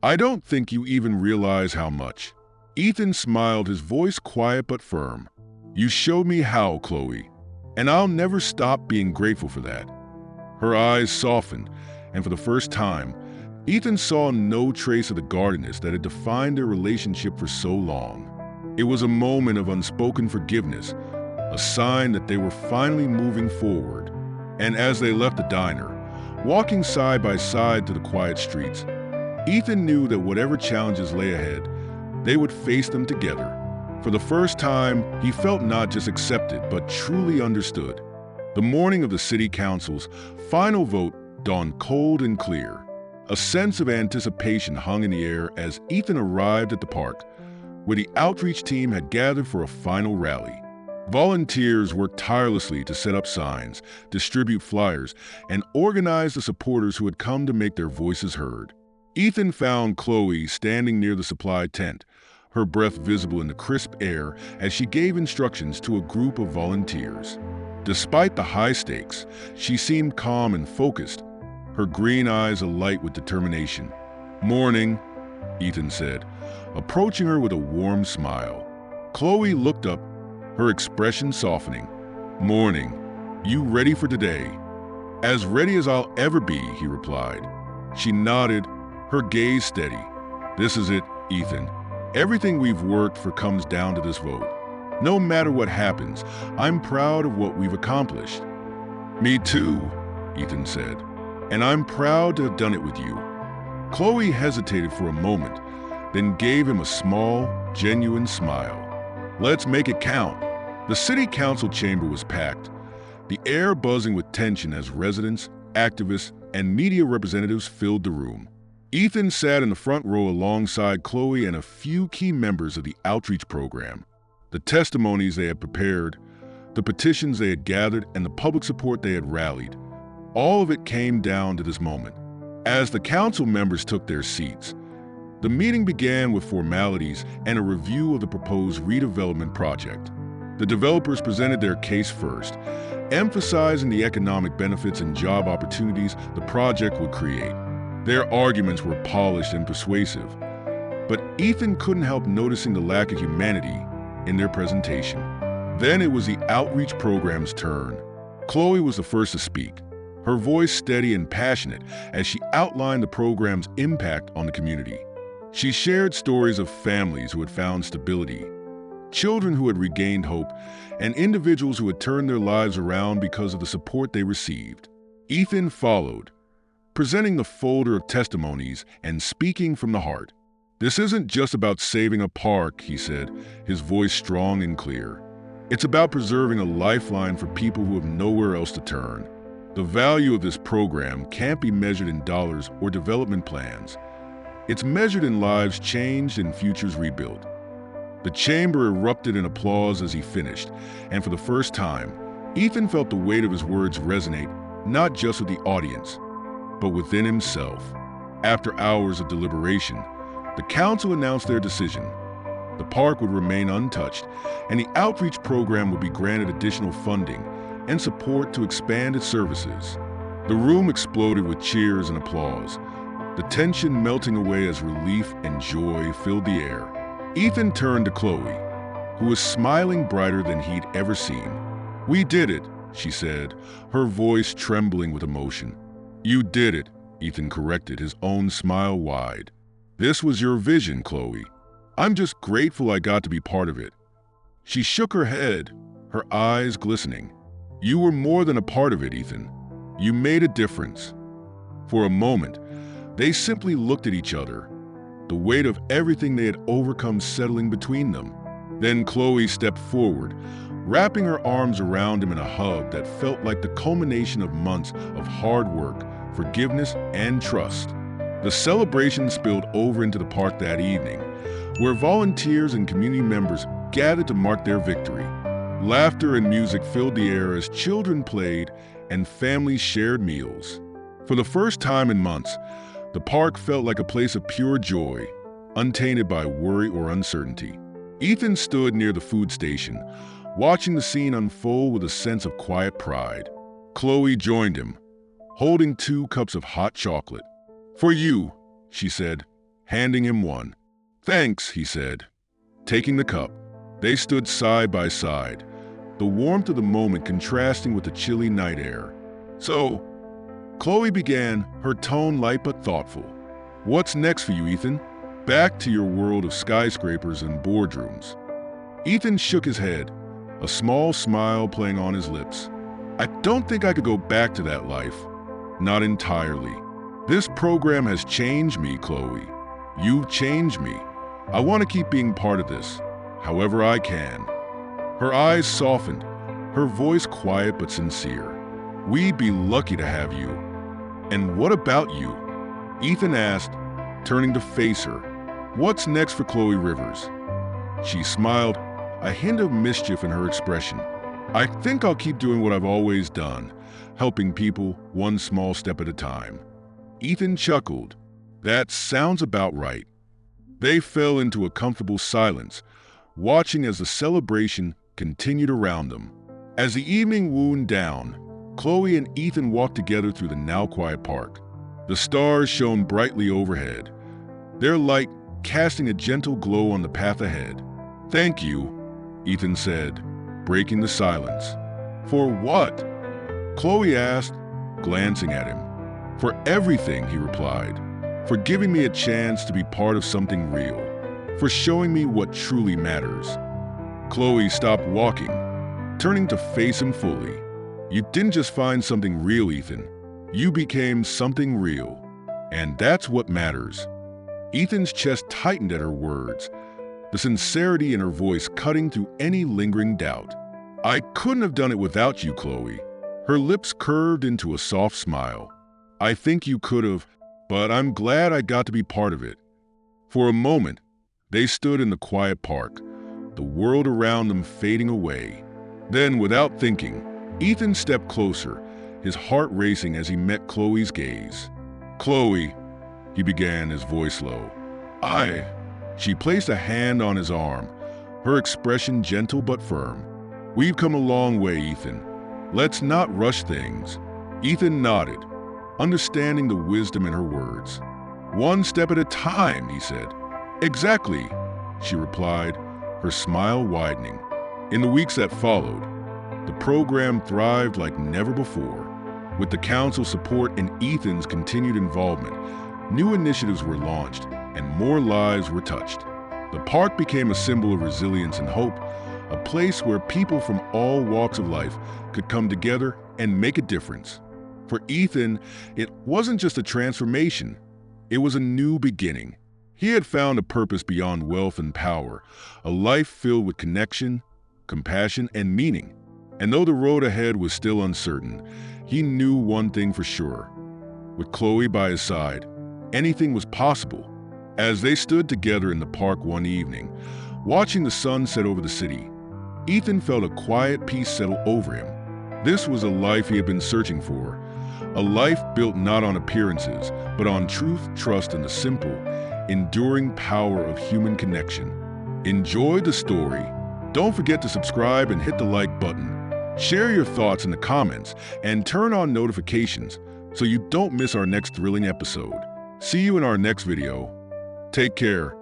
I don't think you even realize how much." Ethan smiled, his voice quiet but firm. "You showed me how, Chloe, and I'll never stop being grateful for that." Her eyes softened, and for the first time, Ethan saw no trace of the guardedness that had defined their relationship for so long. It was a moment of unspoken forgiveness, a sign that they were finally moving forward. And as they left the diner, walking side by side to the quiet streets, Ethan knew that whatever challenges lay ahead, they would face them together. For the first time, he felt not just accepted, but truly understood. The morning of the city council's final vote dawned cold and clear. A sense of anticipation hung in the air as Ethan arrived at the park, where the outreach team had gathered for a final rally. Volunteers worked tirelessly to set up signs, distribute flyers, and organize the supporters who had come to make their voices heard. Ethan found Chloe standing near the supply tent, her breath visible in the crisp air as she gave instructions to a group of volunteers. Despite the high stakes, she seemed calm and focused, her green eyes alight with determination. "Morning," Ethan said, approaching her with a warm smile. Chloe looked up, her expression softening. "Morning. You ready for today?" "As ready as I'll ever be," he replied. She nodded, her gaze steady. "This is it, Ethan. Everything we've worked for comes down to this vote. No matter what happens, I'm proud of what we've accomplished." "Me too," Ethan said. "And I'm proud to have done it with you." Chloe hesitated for a moment, then gave him a small, genuine smile. "Let's make it count." The city council chamber was packed, the air buzzing with tension as residents, activists, and media representatives filled the room. Ethan sat in the front row alongside Chloe and a few key members of the outreach program. The testimonies they had prepared, the petitions they had gathered, and the public support they had rallied, all of it came down to this moment. As the council members took their seats, the meeting began with formalities and a review of the proposed redevelopment project. The developers presented their case first, emphasizing the economic benefits and job opportunities the project would create. Their arguments were polished and persuasive, but Ethan couldn't help noticing the lack of humanity in their presentation. Then it was the outreach program's turn. Chloe was the first to speak, her voice steady and passionate as she outlined the program's impact on the community. She shared stories of families who had found stability, children who had regained hope, and individuals who had turned their lives around because of the support they received. Ethan followed, presenting the folder of testimonies and speaking from the heart. "This isn't just about saving a park," he said, his voice strong and clear. "It's about preserving a lifeline for people who have nowhere else to turn. The value of this program can't be measured in dollars or development plans. It's measured in lives changed and futures rebuilt." The chamber erupted in applause as he finished, and for the first time, Ethan felt the weight of his words resonate not just with the audience, but within himself. After hours of deliberation, the council announced their decision. The park would remain untouched, and the outreach program would be granted additional funding and support to expand its services. The room exploded with cheers and applause, the tension melting away as relief and joy filled the air. Ethan turned to Chloe, who was smiling brighter than he'd ever seen. "We did it," she said, her voice trembling with emotion. "You did it," Ethan corrected, his own smile wide. "This was your vision, Chloe. I'm just grateful I got to be part of it." She shook her head, her eyes glistening. "You were more than a part of it, Ethan. You made a difference." For a moment, they simply looked at each other, the weight of everything they had overcome settling between them. Then Chloe stepped forward, wrapping her arms around him in a hug that felt like the culmination of months of hard work, forgiveness, and trust. The celebration spilled over into the park that evening, where volunteers and community members gathered to mark their victory. Laughter and music filled the air as children played and families shared meals. For the first time in months, the park felt like a place of pure joy, untainted by worry or uncertainty. Ethan stood near the food station, watching the scene unfold with a sense of quiet pride. Chloe joined him, holding 2 cups of hot chocolate. "For you," she said, handing him one. "Thanks," he said, taking the cup. They stood side by side, the warmth of the moment contrasting with the chilly night air. "So," Chloe began, her tone light but thoughtful, "what's next for you, Ethan? Back to your world of skyscrapers and boardrooms." Ethan shook his head, a small smile playing on his lips. "I don't think I could go back to that life. Not entirely. This program has changed me, Chloe. You've changed me. I want to keep being part of this, however I can." Her eyes softened, her voice quiet but sincere. "We'd be lucky to have you." "And what about you?" Ethan asked, turning to face her. "What's next for Chloe Rivers?" She smiled, a hint of mischief in her expression. "I think I'll keep doing what I've always done, helping people one small step at a time." Ethan chuckled. "That sounds about right." They fell into a comfortable silence, watching as the celebration continued around them. As the evening wound down, Chloe and Ethan walked together through the now quiet park. The stars shone brightly overhead, their light casting a gentle glow on the path ahead. "Thank you," Ethan said, breaking the silence. "For what?" Chloe asked, glancing at him. "For everything," he replied. "For giving me a chance to be part of something real. For showing me what truly matters." Chloe stopped walking, turning to face him fully. "You didn't just find something real, Ethan. You became something real. And that's what matters." Ethan's chest tightened at her words, the sincerity in her voice cutting through any lingering doubt. "I couldn't have done it without you, Chloe." Her lips curved into a soft smile. "I think you could have, but I'm glad I got to be part of it." For a moment, they stood in the quiet park, the world around them fading away. Then, without thinking, Ethan stepped closer, his heart racing as he met Chloe's gaze. "Chloe," he began, his voice low. She placed a hand on his arm, her expression gentle but firm. "We've come a long way, Ethan. Let's not rush things." Ethan nodded, understanding the wisdom in her words. "One step at a time," he said. "Exactly," she replied, her smile widening. In the weeks that followed, the program thrived like never before. With the council's support and Ethan's continued involvement, new initiatives were launched, and more lives were touched. The park became a symbol of resilience and hope, a place where people from all walks of life could come together and make a difference. For Ethan, it wasn't just a transformation, it was a new beginning. He had found a purpose beyond wealth and power, a life filled with connection, compassion, and meaning. And though the road ahead was still uncertain, he knew one thing for sure. With Chloe by his side, anything was possible. As they stood together in the park one evening, watching the sun set over the city, Ethan felt a quiet peace settle over him. This was a life he had been searching for, a life built not on appearances, but on truth, trust, and the simple, enduring power of human connection. Enjoy the story. Don't forget to subscribe and hit the like button. Share your thoughts in the comments and turn on notifications so you don't miss our next thrilling episode. See you in our next video. Take care